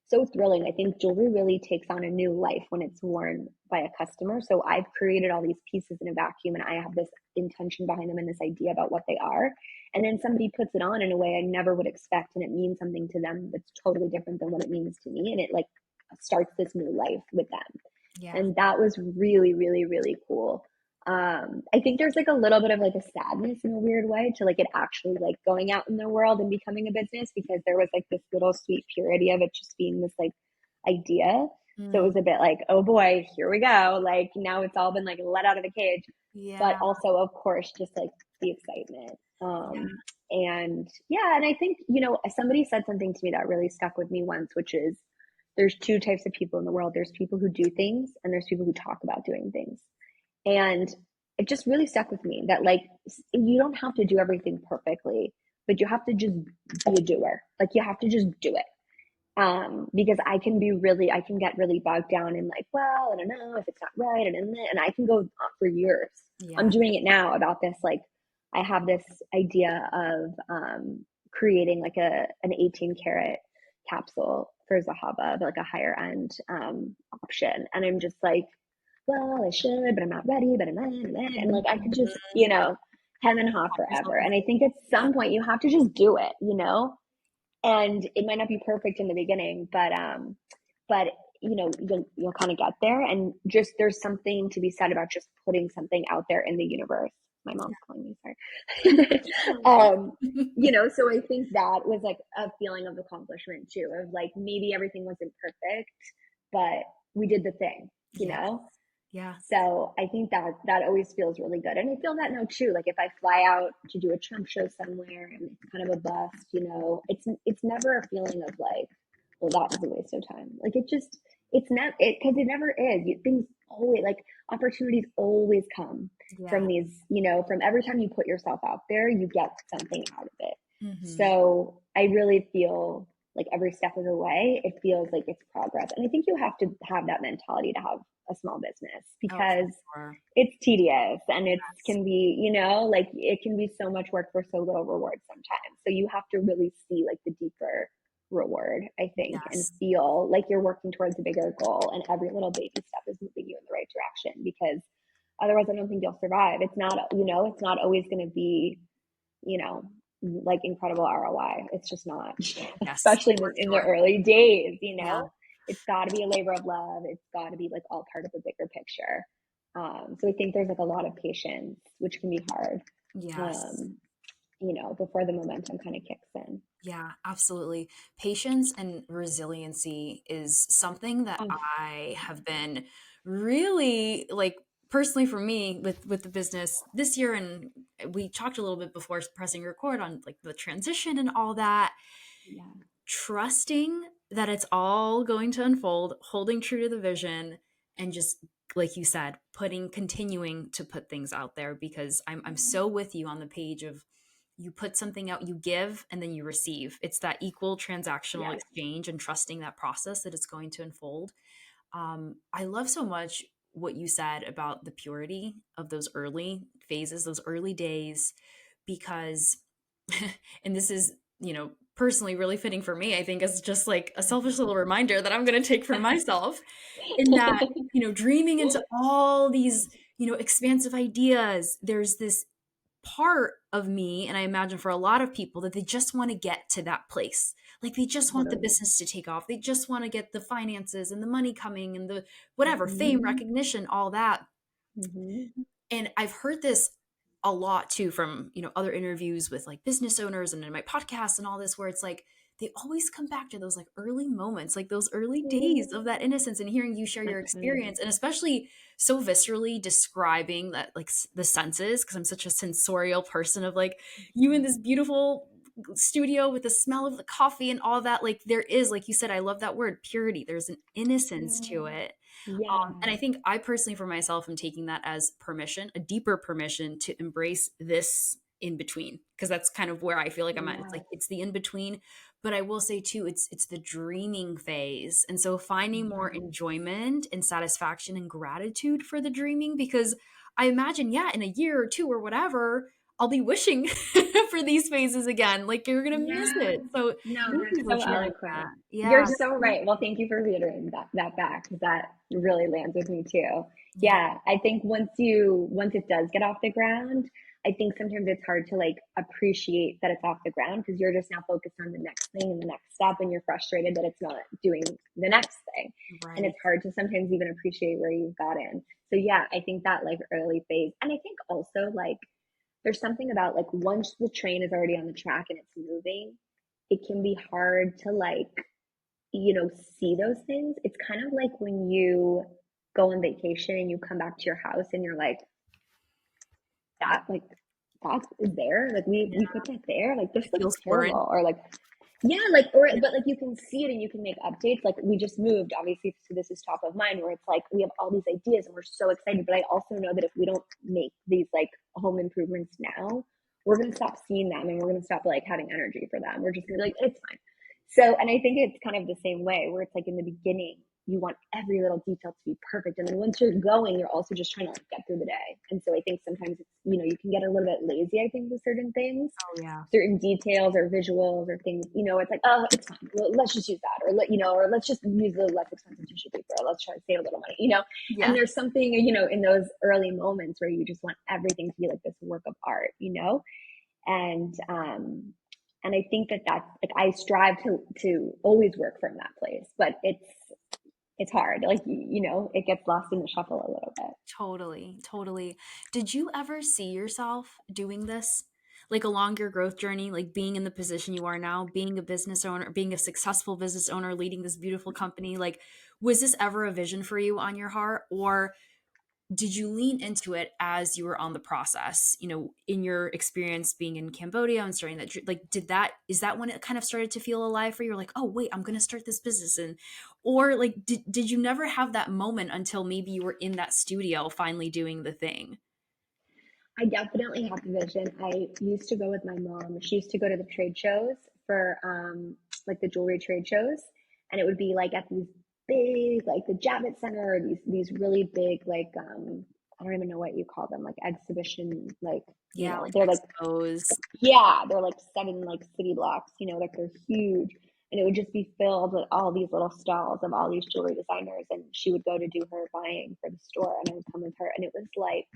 so thrilling. I think jewelry really takes on a new life when it's worn by a customer. So I've created all these pieces in a vacuum and I have this intention behind them and this idea about what they are. And then somebody puts it on in a way I never would expect and it means something to them that's totally different than what it means to me. And it like starts this new life with them. Yeah. And that was really, really, really cool. I think there's like a little bit of like a sadness in a weird way to like it actually like going out in the world and becoming a business because there was like this little sweet purity of it just being this like idea. So it Mm, was a bit like, oh boy, here we go. Like now it's all been like let out of the cage, but yeah. also of course just like the excitement. Yeah. And yeah, and I think, somebody said something to me that really stuck with me once, which is there's two types of people in the world. There's people who do things and there's people who talk about doing things. And it just really stuck with me that like you don't have to do everything perfectly, but you have to just be a doer. Like you have to just do it. Because I can get really bogged down in like, well, I don't know if it's not right, and I can go on for years. I'm Yeah. doing it now about this. Like, I have this idea of creating like an 18 karat capsule for Zahava, like a higher end option, and I'm just like, well, I should, but I'm not ready, but I'm not, and like I could just, hem and haw forever. And I think at Yeah. some point you have to just do it, and it might not be perfect in the beginning, but you'll kind of get there, and just there's something to be said about just putting something out there in the universe. My mom's calling me, sorry. So I think that was like a feeling of accomplishment too, of like maybe everything wasn't perfect, but we did the thing, you Yes. know. Yeah. So I think that always feels really good. And I feel that now too. Like if I fly out to do a trunk show somewhere and it's kind of a bust, it's never a feeling of like, well, that was a waste of time. Like it's not it because it never is. Things always like opportunities always come from Yeah. these, from every time you put yourself out there, you get something out of it. Hmm. So I really feel like every step of the way, it feels like it's progress. And I think you have to have that mentality to have a small business Oh, for because sure. it's tedious and it Yes. can be, like it can be so much work for so little reward sometimes. So you have to really see like the deeper reward, I think, and Yes. feel like you're working towards a bigger goal and every little baby step is moving you in the right direction because otherwise I don't think you'll survive. It's not always going to be, you know, like incredible ROI. It's just not, Yes, especially for in the sure. early days, Yeah. it's got to be a labor of love. It's got to be like all part of a bigger picture. So I think there's like a lot of patience, which can be hard, Yes. um, before the momentum kind of kicks in. Yeah, absolutely. Patience and resiliency is something that Oh, I have been really like personally for me with the business this year, and we talked a little bit before pressing record on like the transition and all that, yeah. trusting that it's all going to unfold, holding true to the vision, and just like you said, continuing to put things out there because I'm so with you on the page of you put something out, you give, and then you receive. It's that equal transactional Yes. exchange and trusting that process that it's going to unfold. I love so much what you said about the purity of those early phases, those early days, because, and this is, personally really fitting for me, I think, as just like a selfish little reminder that I'm going to take for myself, in that, dreaming into all these, expansive ideas. There's this part of me, and I imagine for a lot of people, that they just want to get to that place. Like they just want the Totally. business to take off. They just want to get the finances and the money coming and the whatever, fame, Hmm. recognition, all that. Hmm. And I've heard this a lot too from, other interviews with like business owners and in my podcast and all this, where it's like they always come back to those like early moments, like those early days of that innocence, and hearing you share your That's right. experience, and especially so viscerally describing that, like the senses, because I'm such a sensorial person, of like you in this beautiful studio with the smell of the coffee and all that. Like there is, like you said, I love that word, purity. There's an innocence to Yeah. it. And Yeah. I think I personally, for myself, am taking that as permission, a deeper permission to embrace this in between, because that's kind of where I feel like I'm at. It's like Yes. it's the in between, but I will say too, it's the dreaming phase, and so finding more Yes. enjoyment and satisfaction and gratitude for the dreaming, because I imagine, yeah, in a year or two or whatever, I'll be wishing for these phases again. Like you're gonna miss Yeah. it. So No, thank you that's for so sharing that. eloquent. You're Yeah, so right. Well, thank you for reiterating that back, because that really lands with me too. yeah, Yeah, I think once it does get off the ground, I think sometimes it's hard to like appreciate that it's off the ground, because you're just now focused on the next thing and the next step, and you're frustrated that it's not doing the next thing. And right. it's hard to sometimes even appreciate where you've gotten. So yeah, I think that like early phase, and I think also like there's something about like once the train is already on the track and it's moving, it can be hard to like, see those things. It's kind of like when you go on vacation and you come back to your house and you're like that is there. Like Yeah, we put that there. Like this it looks feels foreign. terrible. Or like, yeah, like, or, but like you can see it and you can make updates. Like we just moved, obviously, so this is top of mind, where it's like we have all these ideas and we're so excited. But I also know that if we don't make these like home improvements now, we're going to stop seeing them and we're going to stop like having energy for them. We're just going to be like, it's fine. So, and I think it's kind of the same way, where it's like in the beginning, you want every little detail to be perfect. And then once you're going, you're also just trying to like get through the day. And so I think sometimes it's, you can get a little bit lazy, I think, with certain things, Oh yeah. certain details or visuals or things, it's like, oh, it's fine. Well, let's just use that. Or let's just use the less expensive tissue paper. Or let's try to save a little money. And Yeah. there's something, in those early moments where you just want everything to be like this work of art. And I think that that's like I strive to always work from that place, but it's hard. Like it gets lost in the shuffle a little bit. Totally, totally. Did you ever see yourself doing this? Like along your growth journey, like being in the position you are now, being a business owner, being a successful business owner, leading this beautiful company, like was this ever a vision for you on your heart, or did you lean into it as you were on the process, in your experience being in Cambodia and starting that, like is that when it kind of started to feel alive for you? You're like, oh wait, I'm going to start this business. And or like did you never have that moment until maybe you were in that studio finally doing the thing? I definitely have the vision. I used to go with my mom. She used to go to the trade shows for like the jewelry trade shows, and it would be like at these big, like the Javits Center, or these really big, like I don't even know what you call them, like exhibition, like Yeah, like they're like, expos. yeah, they're like 7 like city blocks, like they're huge. And it would just be filled with all these little stalls of all these jewelry designers. And she would go to do her buying for the store, and I would come with her. And it was like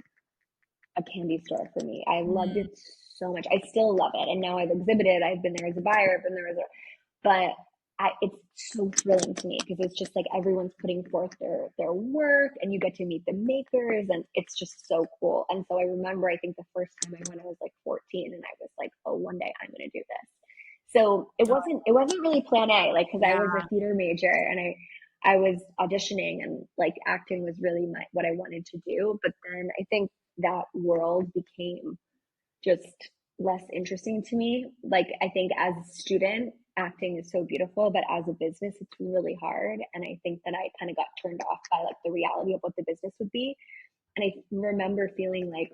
a candy store for me. I loved Mm, it so much. I still love it. And now I've exhibited, I've been there as a buyer, I've been there as a, but it's so thrilling to me, because it's just like everyone's putting forth their work, and you get to meet the makers, and it's just so cool. And so I remember, I think the first time I went, I was like 14, and I was like, oh, one day I'm going to do this. So it wasn't really plan A, like, because I yeah. was a theater major, and I was auditioning, and like acting was really what I wanted to do. But then I think that world became just less interesting to me. Like, I think as a student, acting is so beautiful, but as a business, it's really hard. And I think that I kind of got turned off by like the reality of what the business would be. And I remember feeling like,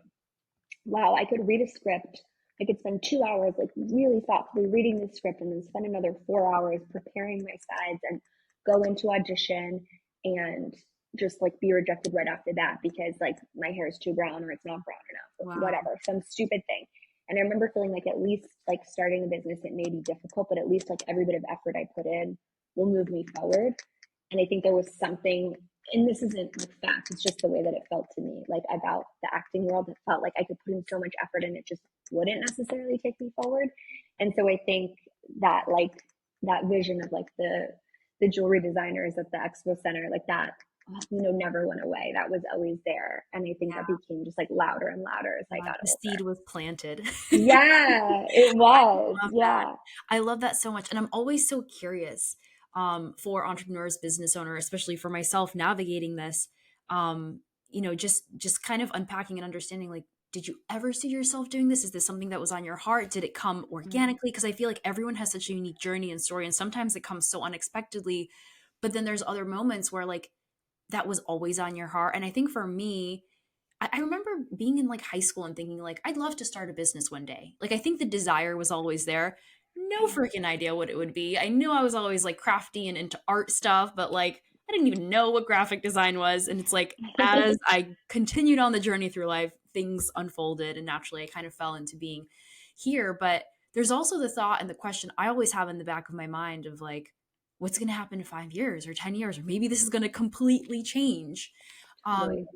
wow, I could read a script I could spend 2 hours like really thoughtfully reading the script and then spend another 4 hours preparing my sides and go into audition and just like be rejected right off the bat because like my hair is too brown or it's not brown enough or Wow. whatever, some stupid thing. And I remember feeling like at least like starting a business, it may be difficult, but at least like every bit of effort I put in will move me forward. And I think there was something, and this isn't like fact, it's just the way that it felt to me, like about the acting world. It felt like I could put in so much effort and it just wouldn't necessarily take me forward. And so I think that like that vision of like the jewelry designers at the expo center, like that, never went away. That was always there. And I think that Yeah. became just like louder and louder as I Yeah. got The seed older. was planted. Yeah, it was. Love that. Yeah. I love that so much. And I'm always so curious for entrepreneurs, business owners, especially for myself navigating this, um, just kind of unpacking and understanding like, did you ever see yourself doing this? Is this something that was on your heart? Did it come Mm, organically? Because I feel like everyone has such a unique journey and story, and sometimes it comes so unexpectedly. But then there's other moments where like that was always on your heart. And I think for me, I remember being in like high school and thinking like I'd love to start a business one day. Like I think the desire was always there. No yeah. freaking idea what it would be. I knew I was always like crafty and into art stuff, but like I didn't even know what graphic design was. And it's like as I continued on the journey through life, things unfolded and naturally I kind of fell into being here. But there's also the thought and the question I always have in the back of my mind of like, what's going to happen in 5 years or 10 years, or maybe this is going to completely change. Um, Totally.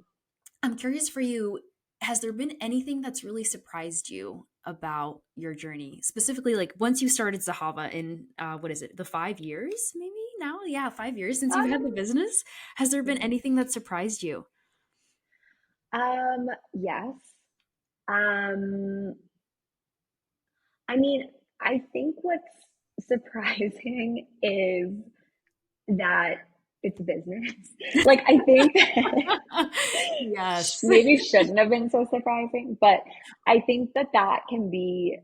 I'm curious for you, has there been anything that's really surprised you about your journey? Specifically, like once you started Zahava in what is it, the 5 years maybe now? Yeah, 5 years since you've had the Um, business. Has there been yeah. anything that surprised you? Yes. Um, I mean, I think what's surprising is that it's business. Like, I think Yes. maybe shouldn't have been so surprising, but I think that that can be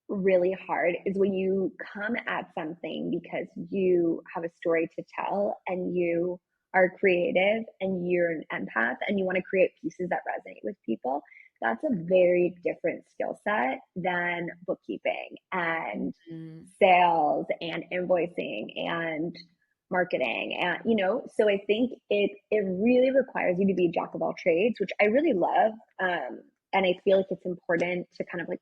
really hard is when you come at something because you have a story to tell and you are creative and you're an empath and you want to create pieces that resonate with people. That's a very different skill set than bookkeeping and Mm, sales and invoicing and marketing and so I think it really requires you to be a jack of all trades, which I really love. And I feel like it's important to kind of like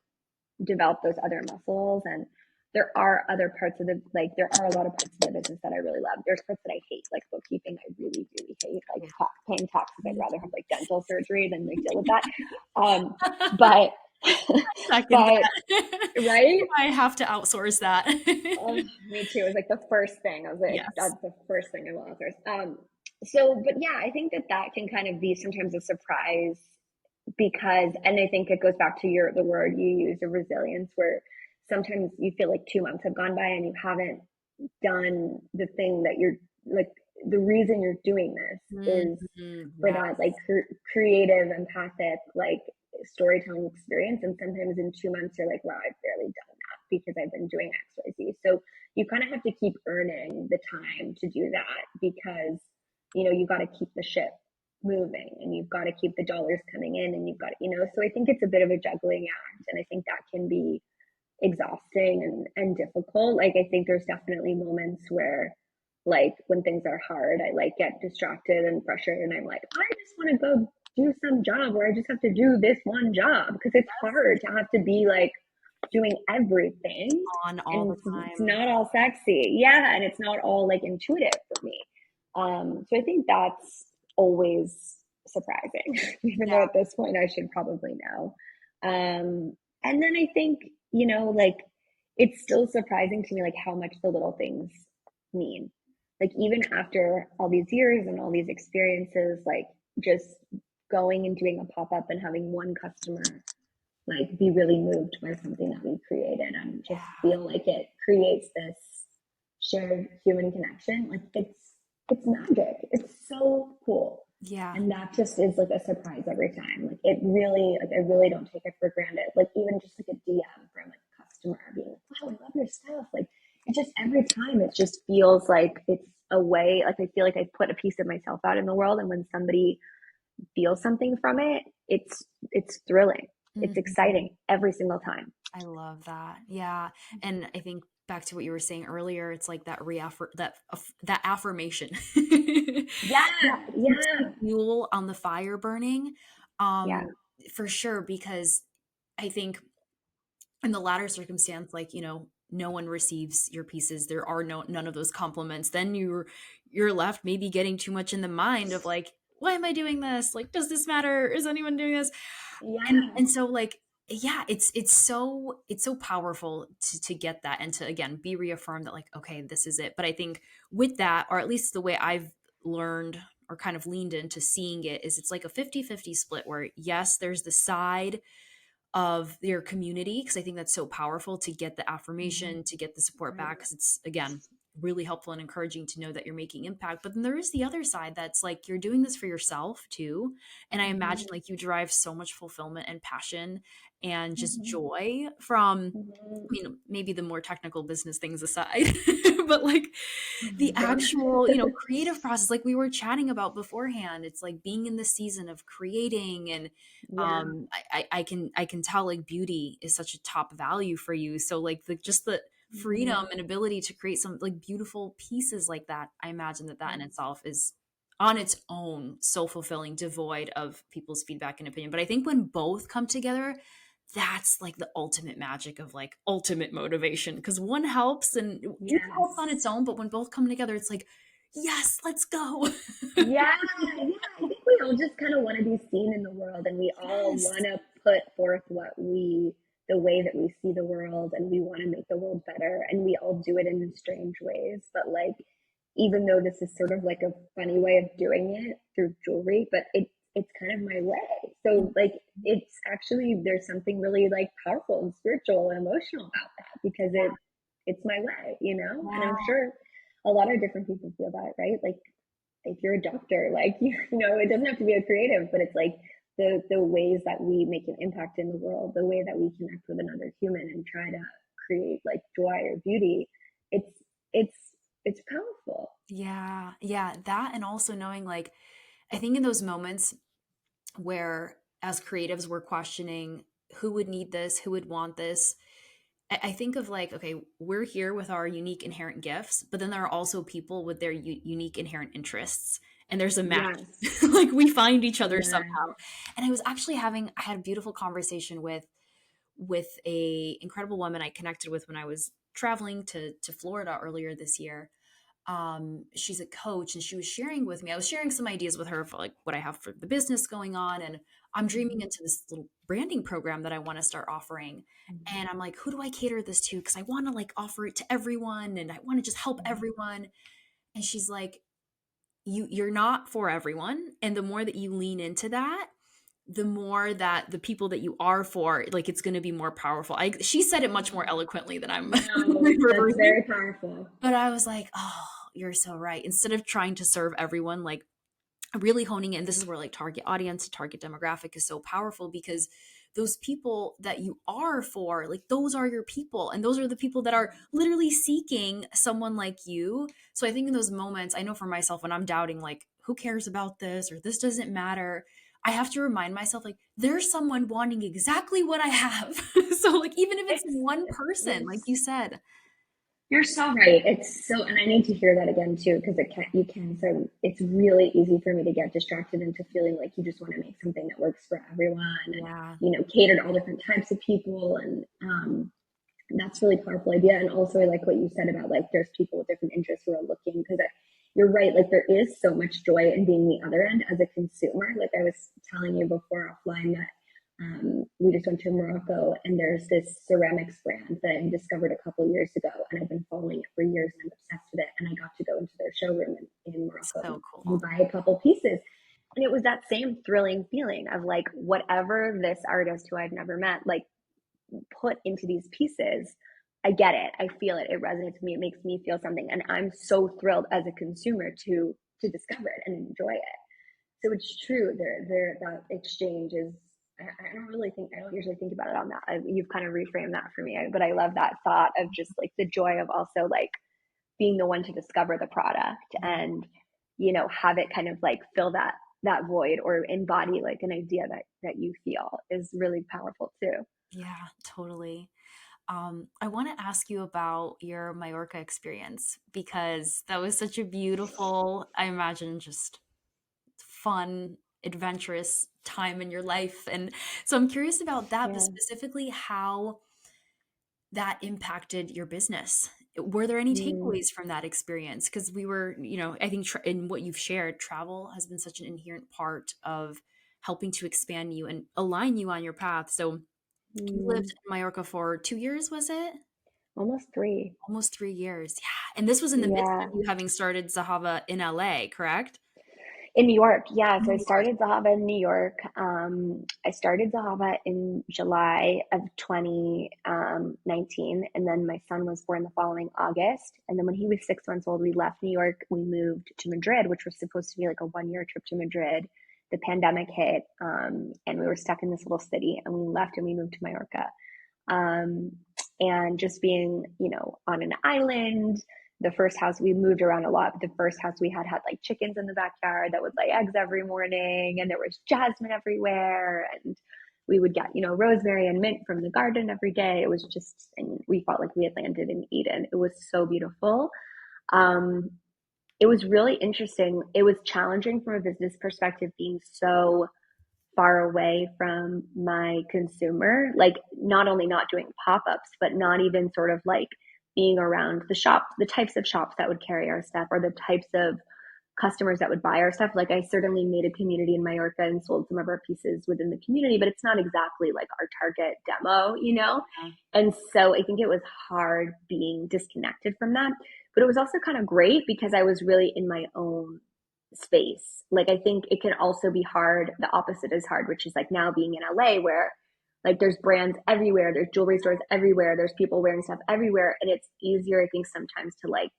develop those other muscles. And there are other parts of the like there are a lot of parts of the business that I really love. There's parts that I hate, like bookkeeping. I really really hate, like yeah. paying taxes. I'd Me rather have too. like dental surgery than like deal with that. But Second but that. right. I have to outsource that. Oh, me too. It was like the first thing. I was like, Yes. that's the first thing I will first. So, but yeah, I think that that can kind of be sometimes a surprise because, and I think it goes back to the word you used of resilience, where sometimes you feel like 2 months have gone by and you haven't done the thing that you're like, the reason you're doing this is Mhm. for Yeah. that like creative, empathic, like storytelling experience. And sometimes in 2 months, you're like, wow, I've barely done that because I've been doing XYZ. So you kind of have to keep earning the time to do that because, you got to keep the ship moving and you've got to keep the dollars coming in and you've got, so I think it's a bit of a juggling act. And I think that can be exhausting and difficult. Like I think there's definitely moments where like when things are hard, I like get distracted and frustrated and I'm like, I just want to go do some job where I just have to do this one job because it's hard to have to be like doing everything On all and the it's time. not all sexy. Yeah, and it's not all like intuitive for me. So I think that's always surprising, even though at this point I should probably know. And then I think, like it's still surprising to me, like how much the little things mean. Like even after all these years and all these experiences, like just going and doing a pop up and having one customer like be really moved by something that we created and just feel like it creates this shared human connection. Like it's magic. It's so cool. Yeah. And that just is like a surprise every time. Like it really, like I really don't take it for granted. Like even just like a DM from like a customer being like, wow, I love your stuff. Like it just every time it just feels like it's a way, like I feel like I put a piece of myself out in the world. And when somebody feels something from it, it's thrilling. It's Mhm. exciting every single time. I love that. Yeah. And I think back to what you were saying earlier, it's like that that affirmation Yeah, that keeps the yeah, fuel on the fire burning. Um, yeah. for sure, because I think in the latter circumstance, like, no one receives your pieces. There are none of those compliments. Then you're left maybe getting too much in the mind of like, why am I doing this? Like, does this matter? Is anyone doing this? And Yeah. so like, yeah, it's so powerful to get that and to again be reaffirmed that like, okay, this is it. But I think with that, or at least the way I've learned or kind of leaned into seeing it, is it's like a 50-50 split where yes, there's the side of your community, because I think that's so powerful to get the Mhm. affirmation, to get the support Right. back, because it's again really helpful and encouraging to know that you're making impact. But then there is the other side that's like you're doing this for yourself too. And I imagine Mhm. like you derive so much fulfillment and passion and just Mhm. joy from, Mhm. maybe the more technical business things aside, but like the Right. actual, creative process, like we were chatting about beforehand. It's like being in the season of creating, and Yeah. I can tell like beauty is such a top value for you. So like just the freedom Mhm. and ability to create some like beautiful pieces like that. I imagine that in Yes. itself is on its own so fulfilling, devoid of people's feedback and opinion. But I think when both come together, that's like the ultimate magic of like ultimate motivation, because one helps and each helps on its Yes. own, but when both come together, it's like, yes, let's go. Yeah, yeah. I think we all just kind of want to be seen in the world, and we all Yes. want to put forth the way that we see the world, and we want to make the world better, and we all do it in strange ways. But like, even though this is sort of like a funny way of doing it through jewelry, but it's kind of my way. So like, it's actually there's something really like powerful and spiritual and emotional about that because it's my way, and Yeah. I'm sure a lot of different people feel that, right? Like if you're a doctor, like it doesn't have to be a creative, but it's like the ways that we make an impact in the world, the way that we connect with another human and try to create like joy or beauty, it's it's it's powerful. Yeah. Yeah. That, and also knowing like, I think in those moments where as creatives we're questioning who would need this, who would want this, I think of like, okay, we're here with our unique inherent gifts, but then there are also people with their unique inherent interests, and there's a match. Yes. Like we find each other Yes. somehow. And I had a beautiful conversation with a incredible woman I connected with when I was traveling to Florida earlier this year. She's a coach, and she was sharing with me, I was sharing some ideas with her for like what I have for the business going on, and I'm dreaming Mhm. into this little branding program that I want to start offering. Mhm. And I'm like, who do I cater this to, because I want to like offer it to everyone and I want to just help Mhm. everyone. And she's like, you're not for everyone, and the more that you lean into that, the more that the people that you are for, like it's going to be more powerful. She said it much more Mhm. eloquently than I'm No, that's reversing. very powerful. But I was like, oh, you're so right. Instead of trying to serve everyone, like really honing in, this is where like target audience, target demographic is so powerful, because those people that you are for, like those are your people, and those are the people that are literally seeking someone like you. So I think in those moments, I know for myself, when I'm doubting like who cares about this or this doesn't matter, I have to remind myself like there's someone wanting exactly what I have. So like even if it's It's one person, like yes. you said. You're so right. It's so, and I need to hear that again too, because you can. So it's really easy for me to get distracted into feeling like you just want to make something that works for everyone and, Yeah. cater to all different types of people. And that's really powerful idea. And also, I like what you said about like there's people with different interests who are looking because you're right. Like there is so much joy in being the other end as a consumer. Like I was telling you before offline that we just went to Morocco and there's this ceramics brand that I discovered a couple years ago and I've been following it for years and I'm obsessed with it. And I got to go into their showroom in Morocco So and cool. buy a couple pieces. And it was that same thrilling feeling of like whatever this artist who I've never met, like put into these pieces, I get it. I feel it. It resonates with me. It makes me feel something. And I'm so thrilled as a consumer to discover it and enjoy it. So it's true. That exchange is. I don't really think. I don't usually think about it on that. You've kind of reframed that for me, but I love that thought of just like the joy of also like being the one to discover the product and have it kind of like fill that void or embody like an idea that you feel is really powerful too. Yeah, totally. I want to ask you about your Mallorca experience because that was such a beautiful, I imagine, just fun, adventurous time in your life. And so I'm curious about that, but Yeah. specifically how that impacted your business. Were there any Mm, takeaways from that experience? Because we were, I think in what you've shared, travel has been such an inherent part of helping to expand you and align you on your path. So you lived mm, in Mallorca for 2 years, was it? almost three. Almost 3 years. Yeah. And this was in the midst of Yeah. you having started Zahava in LA, correct? In New York, yeah. So New I York. started Zahava in New York. I started Zahava in July of 2019, and then my son was born the following August. And then when he was 6 months old, we left New York. We moved to Madrid, which was supposed to be like a 1 year trip to Madrid. The pandemic hit, and we were stuck in this little city, and we left and we moved to Mallorca. Um, and just being, on an island. The first house we moved around a lot, but the first house we had like chickens in the backyard that would lay eggs every morning, and there was jasmine everywhere, and we would get, rosemary and mint from the garden every day. It was just, and we felt like we had landed in Eden. It was so beautiful. Um, it was really interesting. It was challenging from a business perspective, being so far away from my consumer, like not only not doing pop-ups, but not even sort of like being around the shop, the types of shops that would carry our stuff or the types of customers that would buy our stuff. Like I certainly made a community in Mallorca and sold some of our pieces within the community, but it's not exactly like our target demo. Yeah. And so I think it was hard being disconnected from that. But it was also kind of great because I was really in my own space. Like I think it can also be hard. The opposite is hard, which is like now being in LA where like there's brands everywhere, there's jewelry stores everywhere, there's people wearing stuff everywhere. And it's easier, I think, sometimes to like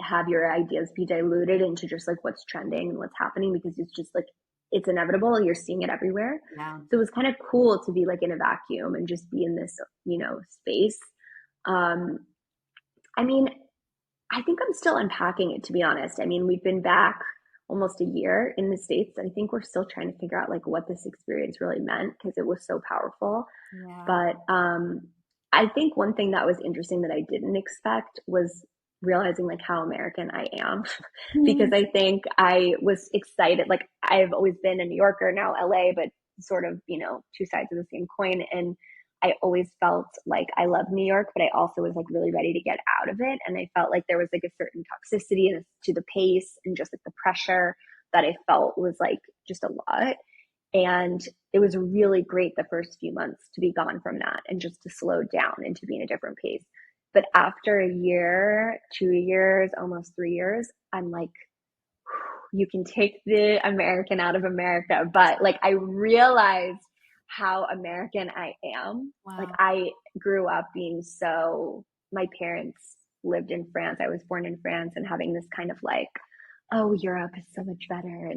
have your ideas be diluted into just like what's trending and what's happening because it's just like it's inevitable. You're seeing it everywhere. Yeah. So it was kind of cool to be like in a vacuum and just be in this, space. Um, I mean, I think I'm still unpacking it, to be honest. I mean, we've been back almost a year in the States. I think we're still trying to figure out like what this experience really meant because it was so powerful. Yeah. But I think one thing that was interesting that I didn't expect was realizing like how American I am because Mhm. I think I was excited. Like I've always been a New Yorker, now LA, but sort of, two sides of the same coin. And I always felt like I loved New York, but I also was like really ready to get out of it. And I felt like there was like a certain toxicity to the pace and just like the pressure that I felt was like just a lot. And it was really great the first few months to be gone from that and just to slow down and to be in a different pace. But after a year, 2 years, almost 3 years, I'm like, you can take the American out of America. But like, I realized how American I am. Like, Wow. I grew up being so, my parents lived in France. I was born in France and having this kind of like, oh, Europe is so much better.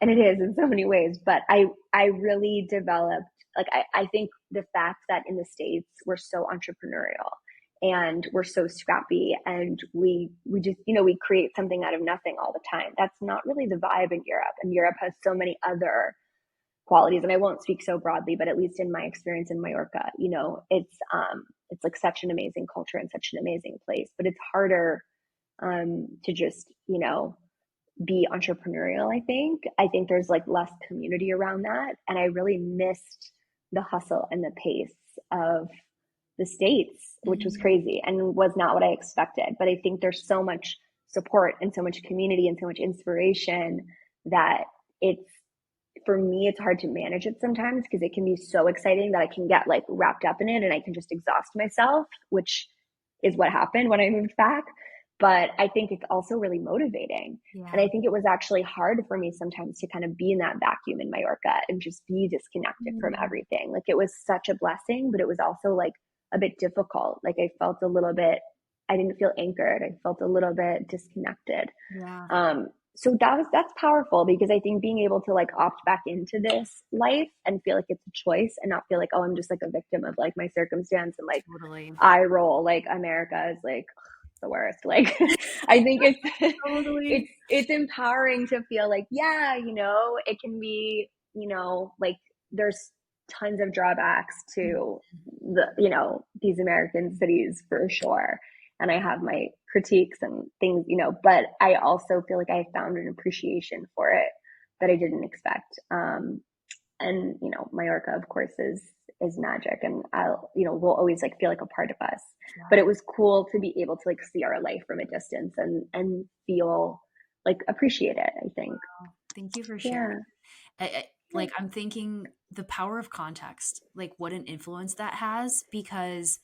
And it is in so many ways, but I really developed like I think the fact that in the States we're so entrepreneurial and we're so scrappy and we just we create something out of nothing all the time. That's not really the vibe in Europe. And Europe has so many other qualities. And I won't speak so broadly, but at least in my experience in Mallorca, it's like such an amazing culture and such an amazing place. But it's harder to just, be entrepreneurial. I think there's like less community around that, and I really missed the hustle and the pace of the States, which was Mhm. crazy and was not what I expected. But I think there's so much support and so much community and so much inspiration that it's for me it's hard to manage it sometimes because it can be so exciting that I can get like wrapped up in it and I can just exhaust myself, which is what happened when I moved back. But I think it's also really motivating. And Yeah. I think it was actually hard for me sometimes to kind of be in that vacuum in Mallorca and just be disconnected from Mm. everything. Like it was such a blessing, but it was also like a bit difficult. Like I felt a little bit, I didn't feel anchored. I felt a little bit disconnected. Yeah. So that's powerful because I think being able to like opt back into this life and feel like it's a choice and not feel like, oh, I'm just like a victim of like my circumstance and like Totally. I roll like America is like the worst. Like, I think it's Totally. it's empowering to feel like, yeah, it can be, like there's tons of drawbacks to these American cities for sure. And I have my critiques and things, but I also feel like I found an appreciation for it that I didn't expect. And Mallorca, of course, is magic, and I'll will always like feel like a part of us. But Yeah. it was cool to be able to like see our life from a distance and feel like appreciate it, I think. Thank you for sharing. Yeah. Like I'm thinking the power of context, like what an influence that has, because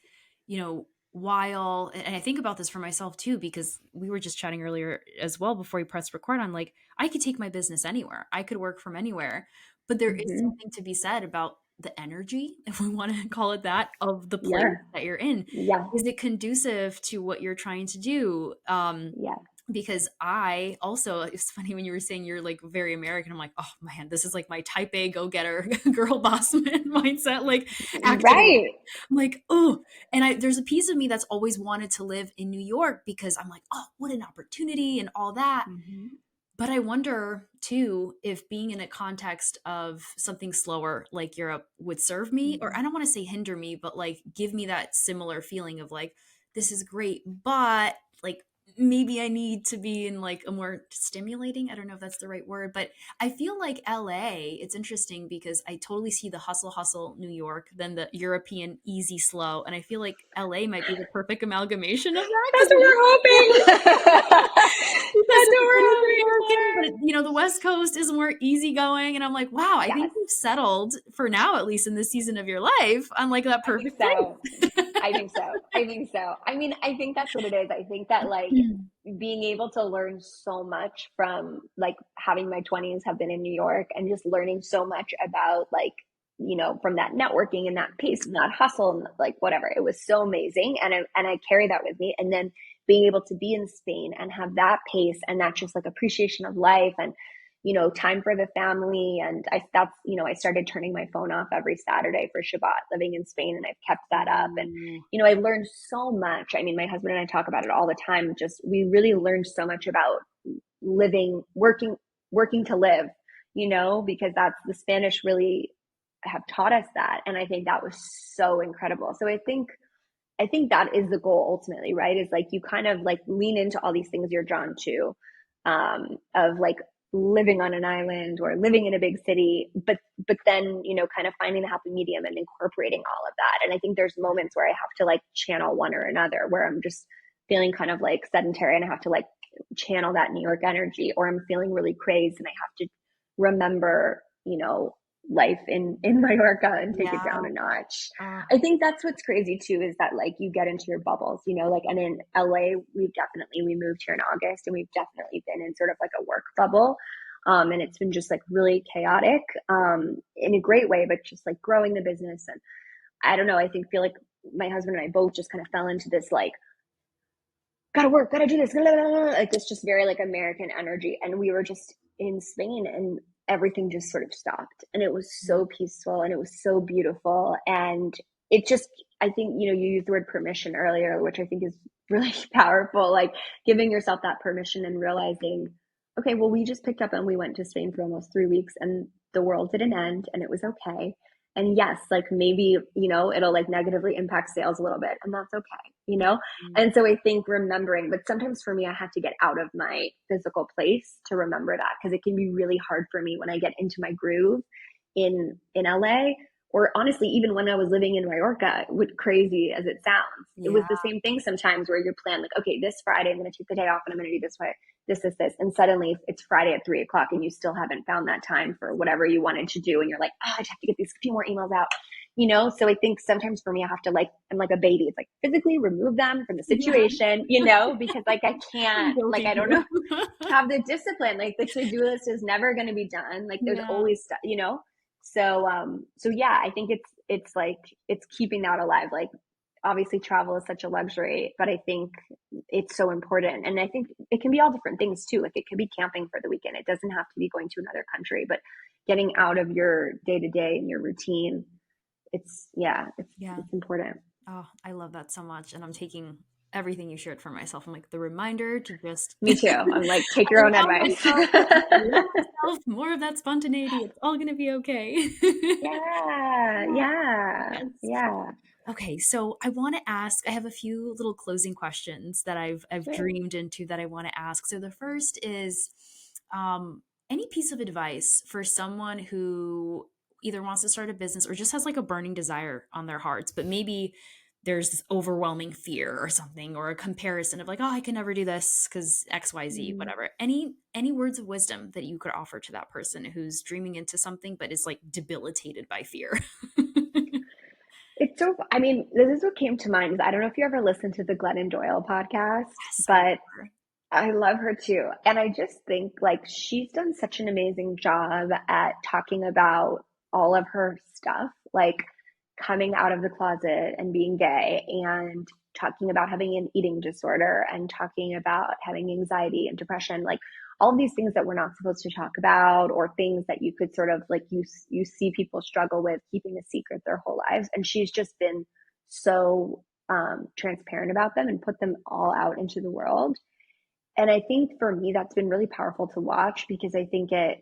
while and I think about this for myself too, because we were just chatting earlier as well before we pressed record on like I could take my business anywhere, I could work from anywhere, but there is Hmm. something to be said about the energy, if we want to call it that, of the place Yeah. that you're in. Yeah. Is it conducive to what you're trying to do? Yeah. Because I also, it's funny when you were saying you're like very American. I'm like, oh man, this is like my type A go getter girl boss man mindset, like activated. Right. I'm like, oh, and there's a piece of me that's always wanted to live in New York because I'm like, oh, what an opportunity and all that. Hmm. But I wonder too if being in a context of something slower like Europe would serve me, or I Hmm. don't want to say hinder me, but like give me that similar feeling of like, this is great, but like maybe I need to be in like a more stimulating, I don't know if that's the right word, but I feel like LA, it's interesting because I totally see the hustle, hustle New York, then the European easy, slow. And I feel like LA might be the perfect amalgamation of that That's what we're hoping. because That's what it we're is hoping American, but for. the West Coast is more easygoing. And I'm like, wow, I think Yes. you've settled for now, at least in this season of your life, on like that I think perfect so. place. I think so. I think so. I mean, I think that's what it is. I think that like being able to learn so much from like having my 20s have been in New York and just learning so much about like, from that networking and that pace and that hustle and like whatever. It was so amazing. And I carry that with me. And then being able to be in Spain and have that pace and that just like appreciation of life and time for the family. And I started turning my phone off every Saturday for Shabbat living in Spain, and I've kept that up. And, Ooh. I learned so much. I mean, my husband and I talk about it all the time. Just, we really learned so much about living, working to live, because that's the Spanish really have taught us that. And I think that was so incredible. So I think that is the goal ultimately, right? Is like you kind of like lean into all these things you're drawn to, of like living on an island or living in a big city, but then kind of finding the happy medium and incorporating all of that. And I think there's moments where I have to like channel one or another, where I'm just feeling kind of like sedentary and I have to like channel that New York energy, or I'm feeling really crazed and I have to remember, life in Mallorca and take it Yeah. down a notch. Uh, I think that's what's crazy too, is that like you get into your bubbles, like, and in LA, we moved here in August and we've definitely been in sort of like a work bubble. And it's been just like really chaotic, in a great way, but just like growing the business. And I don't know, feel like my husband and I both just kind of fell into this like, gotta work, gotta do this, blah, blah, blah, like this just very like American energy. And we were just in Spain and everything just sort of stopped. And it was so peaceful and it was so beautiful. And it just, I think, you used the word permission earlier, which I think is really powerful. Like giving yourself that permission and realizing, okay, well, we just picked up and we went to Spain for almost 3 weeks and the world didn't end and it was okay. And yes, like maybe, it'll like negatively impact sales a little bit, and that's okay. And so I think remembering, but sometimes for me, I have to get out of my physical place to remember that, because it can be really hard for me when I get into my groove in LA, or honestly, even when I was living in Mallorca, crazy as it sounds, it yeah. was the same thing sometimes, where you're planned like, okay, this Friday, I'm going to take the day off and I'm going to do this way, this. And suddenly it's Friday at 3 o'clock and you still haven't found that time for whatever you wanted to do. And you're like, oh, I just have to get these few more emails out. So I think sometimes for me, I have to like, I'm like a baby. It's like physically remove them from the Yeah. situation, because like I I'm can't, like, guilty I don't know, too. have the discipline. Like the to-do list is never going to be done. Like there's Yeah. always stuff. So yeah, I think it's like it's keeping that alive. Like obviously travel is such a luxury, but I think it's so important. And I think it can be all different things too. Like it could be camping for the weekend. It doesn't have to be going to another country, but getting out of your day to day and your routine. It's, yeah, Yeah. it's important. Oh, I love that so much. And I'm taking everything you shared for myself. I'm like, the reminder to just Me too. I'm like, take your own allow advice. myself, just allow myself more of that spontaneity. It's all going to be okay. Yeah, yeah, Yes. yeah. Okay, so I want to ask, I have a few little closing questions that I've Sure. dreamed into that I want to ask. So the first is any piece of advice for someone who either wants to start a business or just has like a burning desire on their hearts, but maybe there's this overwhelming fear or something or a comparison of like, oh, I can never do this because XYZ, Mhm. whatever. Any words of wisdom that you could offer to that person who's dreaming into something but is like debilitated by fear? It's so, I mean, this is what came to mind. Is I don't know if you ever listened to the Glennon Doyle podcast, Yes, I love but her. I love her too. And I just think like she's done such an amazing job at talking about all of her stuff, like coming out of the closet and being gay and talking about having an eating disorder and talking about having anxiety and depression, like all of these things that we're not supposed to talk about or things that you could sort of like you see people struggle with keeping a secret their whole lives. And she's just been so transparent about them and put them all out into the world. And I think for me, that's been really powerful to watch because I think it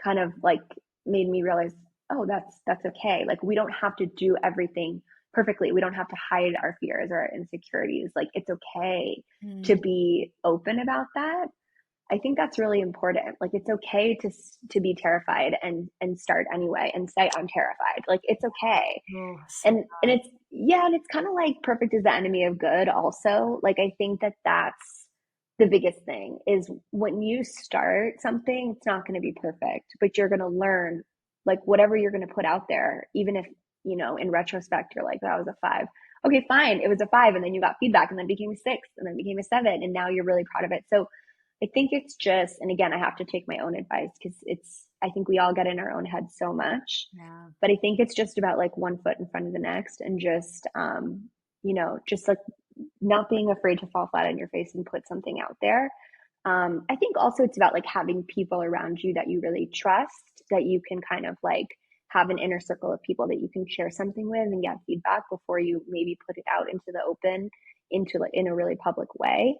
kind of like made me realize, oh, that's okay. Like we don't have to do everything perfectly. We don't have to hide our fears or our insecurities. Like it's okay to Mm, be open about that. I think that's really important. Like it's okay to be terrified and start anyway and say I'm terrified. Like it's okay. oh, so And good. it's yeah, and it's kind of like perfect is the enemy of good also. Like I think that that's the biggest thing is when you start something, it's not going to be perfect, but you're going to learn like whatever you're going to put out there, even if, you know, in retrospect you're like that was a 5. Okay, fine. It was a 5 and then you got feedback and then it became a 6 and then it became a 7 and now you're really proud of it. So I think it's just, and again, I have to take my own advice because I think we all get in our own heads so much. Yeah. But I think it's just about like one foot in front of the next and just, just like not being afraid to fall flat on your face and put something out there. I think also it's about like having people around you that you really trust, that you can kind of like have an inner circle of people that you can share something with and get feedback before you maybe put it out into the open, into like in a really public way.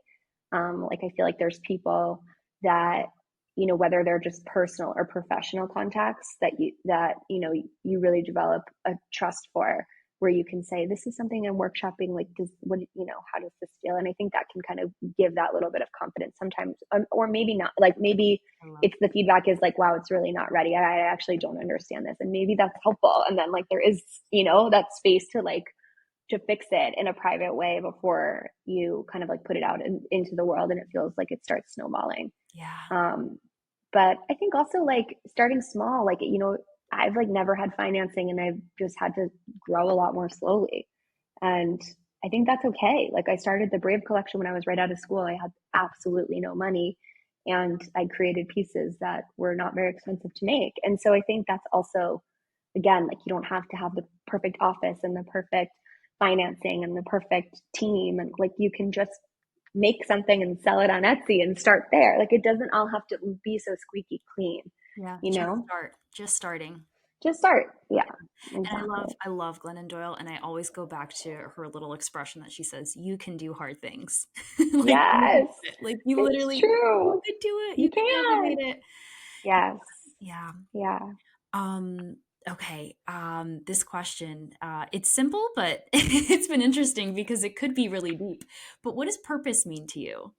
Like I feel like there's people that, you know, whether they're just personal or professional contacts that you know you really develop a trust for, where you can say this is something I'm workshopping, like does what, you know, how does this feel? And I think that can kind of give that little bit of confidence sometimes, or maybe not. Like maybe I love it's the feedback is like, wow, it's really not ready, I actually don't understand this, and maybe that's helpful, and then like there is, you know, that space to like to fix it in a private way before you kind of like put it out into the world and it feels like it starts snowballing. yeah. um, but I think also like starting small, like, you know, I've like never had financing and I've just had to grow a lot more slowly. And I think that's okay. Like I started the Brave collection when I was right out of school. I had absolutely no money and I created pieces that were not very expensive to make. And so I think that's also, again, like you don't have to have the perfect office and the perfect financing and the perfect team. And like you can just make something and sell it on Etsy and start there. Like it doesn't all have to be so squeaky clean, Yeah. you Just know? start. Just starting. Just start. Yeah, And exactly. I love Glennon Doyle, and I always go back to her little expression that she says, "You can do hard things." Like you can Yes, do it. Like you it's literally, you true. could do it. You You could can. navigate it. Yes. Yeah. Yeah. Um, okay. This question, it's simple, but it's been interesting because it could be really deep. But what does purpose mean to you?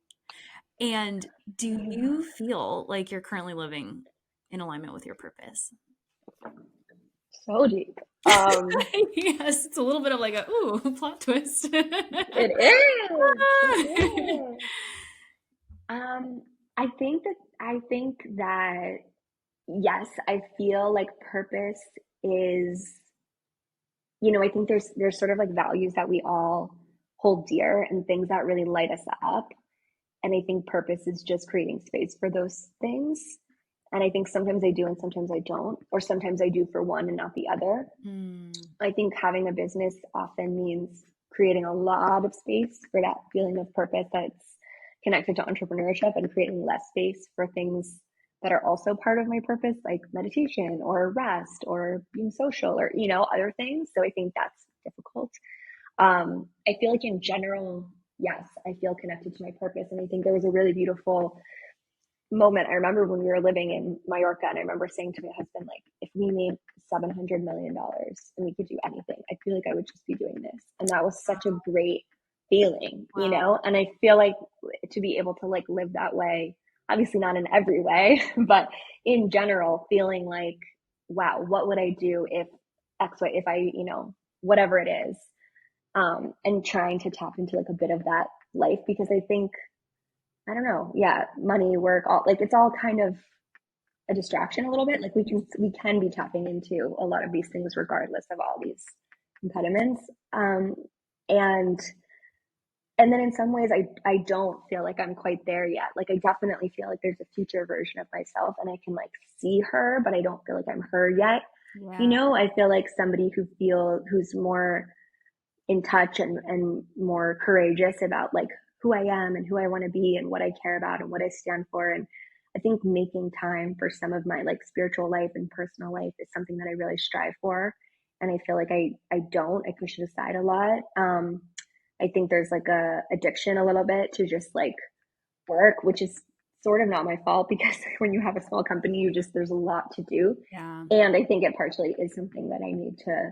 And do you feel like you're currently living in alignment with your purpose? So deep. Um, Yes, it's a little bit of like a ooh plot twist. it is. It is. Um, I think that yes, I feel like purpose is, you know, I think there's sort of like values that we all hold dear and things that really light us up. And I think purpose is just creating space for those things. And I think sometimes I do and sometimes I don't, or sometimes I do for one and not the other. Hmm. I think having a business often means creating a lot of space for that feeling of purpose that's connected to entrepreneurship and creating less space for things that are also part of my purpose, like meditation or rest or being social or, you know, other things. So I think that's difficult. I feel like in general, yes, I feel connected to my purpose. And I think there was a really beautiful moment. I remember when we were living in Mallorca, and I remember saying to my husband, like, if we made $700 million and we could do anything, I feel like I would just be doing this. And that was such a great feeling, you Wow. know? And I feel like to be able to like live that way, obviously not in every way, but in general, feeling like, wow, what would I do if X, Y, if I, whatever it is, and trying to tap into like a bit of that life because I think I don't know. Yeah, money, work, all like it's all kind of a distraction a little bit. Like we can be tapping into a lot of these things regardless of all these impediments. And and then in some ways I don't feel like I'm quite there yet. Like I definitely feel like there's a future version of myself and I can like see her, but I don't feel like I'm her yet. Yeah. I feel like somebody who's more in touch and more courageous about like who I am and who I want to be and what I care about and what I stand for. And I think making time for some of my like spiritual life and personal life is something that I really strive for. And I feel like I don't, I push it aside a lot. I think there's like a addiction a little bit to just like work, which is sort of not my fault because when you have a small company, there's a lot to do. Yeah. And I think it partially is something that I need to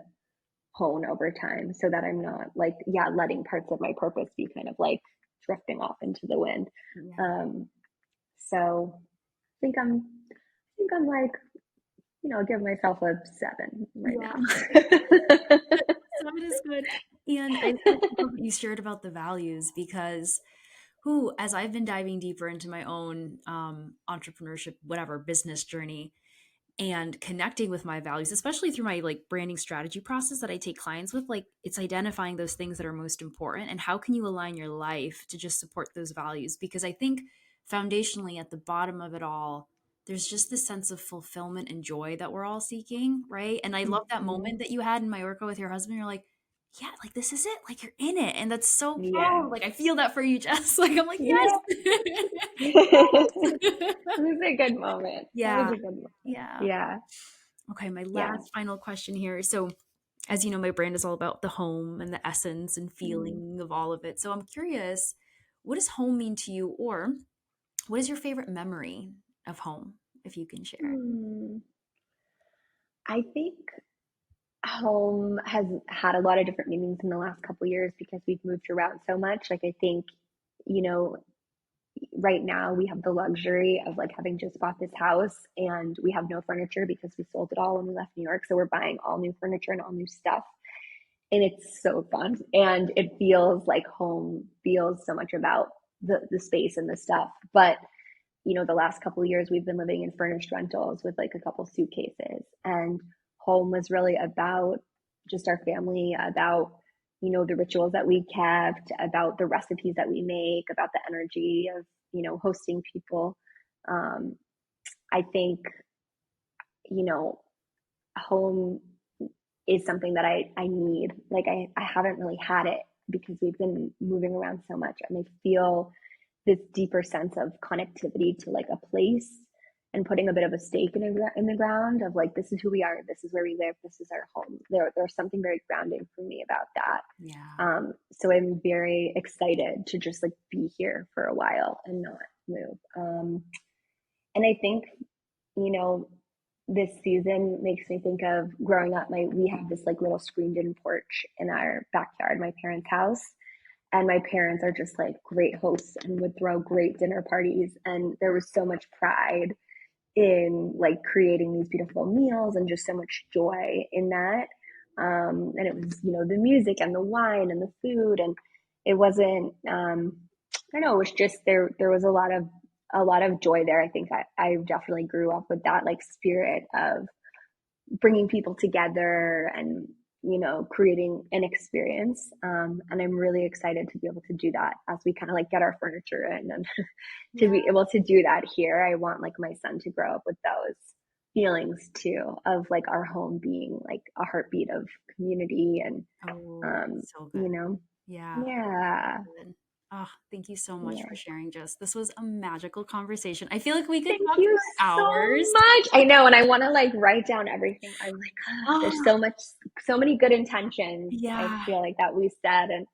hone over time so that I'm not like, yeah, letting parts of my purpose be kind of like drifting off into the wind. Yeah. Um, so I think I'm like, I'll give myself a 7 right Yeah. now. So it is good. And I love what you shared about the values because who, as I've been diving deeper into my own entrepreneurship, whatever business journey, and connecting with my values, especially through my like branding strategy process that I take clients with, like it's identifying those things that are most important and how can you align your life to just support those values? Because I think foundationally at the bottom of it all, there's just this sense of fulfillment and joy that we're all seeking, right? And I love that Mhm. moment that you had in Mallorca with your husband. You're like, yeah, like this is it. Like you're in it. And that's so Yeah. powerful. Like I feel that for you, Jess. Like I'm like, Yeah. yes. It Yes. was a good moment. That was Yeah. a good moment. Yeah. Yeah. Okay, my Yeah. last final question here. So, as you know, my brand is all about the home and the essence and Mm. feeling of all of it. So, I'm curious, what does home mean to you, or what is your favorite memory of home, if you can share? Hmm. I think home has had a lot of different meanings in the last couple of years because we've moved around so much. Like I think, you know, right now we have the luxury of like having just bought this house and we have no furniture because we sold it all when we left New York. So we're buying all new furniture and all new stuff. And it's so fun. And it feels like home feels so much about the space and the stuff. But the last couple of years we've been living in furnished rentals with like a couple suitcases. And home was really about just our family, about the rituals that we kept, about the recipes that we make, about the energy of hosting people. Um, I think you know home is something that I need. Like I haven't really had it because we've been moving around so much and I feel this deeper sense of connectivity to like a place and putting a bit of a stake in the ground of like this is who we are, this is where we live, this is our home. There's something very grounding for me about that. Yeah. So I'm very excited to just like be here for a while and not move. And I think you know this season makes me think of growing up. We have this like little screened in porch in our backyard, my parents' house, and my parents are just like great hosts and would throw great dinner parties, and there was so much pride in like creating these beautiful meals and just so much joy in that. And it was the music and the wine and the food, and it wasn't I don't know, it was just there was a lot of joy there. I think I definitely grew up with that like spirit of bringing people together and creating an experience. And I'm really excited to be able to do that as we kind of like get our furniture in and to Yeah. be able to do that here. I want like my son to grow up with those feelings too of like our home being like a heartbeat of community and Oh, um so good. you know Yeah. yeah. Good. Oh, thank you so much for Yeah. sharing, Jess. This was a magical conversation. I feel like we could Thank talk you for so hours. much. I know, and I want to like write down everything. I'm like, there's Oh, so many good intentions I yeah. feel like that we said, and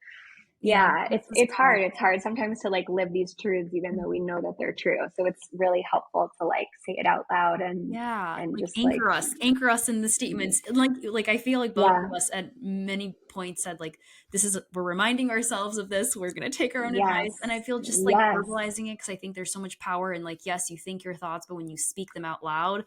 Yeah, That's the it's spirit. hard. It's hard sometimes to like live these truths even though we know that they're true. So it's really helpful to like say it out loud Yeah, and like just like anchor us in the statements. And like I feel like both yeah, of us at many points said like this is we're reminding ourselves of this. We're gonna take our own yes, advice. And I feel just like yes, verbalizing it because I think there's so much power in like yes, you think your thoughts, but when you speak them out loud,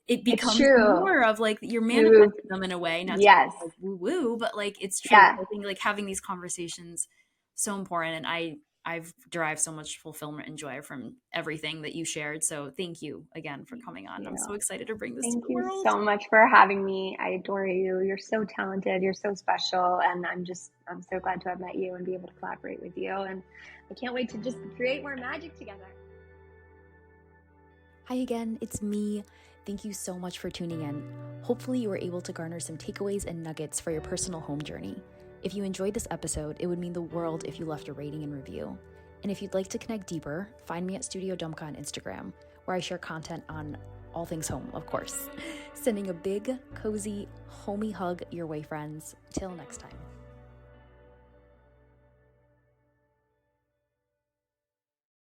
it it's becomes true. more of like you're You manifesting them in a way, not to yes, like woo woo, but like it's true. yeah, I think like having these conversations so important, and I've derived so much fulfillment and joy from everything that you shared. So thank you again for coming on. I'm you. so excited to bring this to Thank the you world. so much for having me. I adore you. You're so talented. You're so special. And I'm so glad to have met you and be able to collaborate with you. And I can't wait to just create more magic together. Hi again, it's me. Thank you so much for tuning in. Hopefully, you were able to garner some takeaways and nuggets for your personal home journey. If you enjoyed this episode, it would mean the world if you left a rating and review. And if you'd like to connect deeper, find me at Studio Dumka on Instagram, where I share content on all things home, of course. Sending a big, cozy, homey hug your way, friends. Till next time.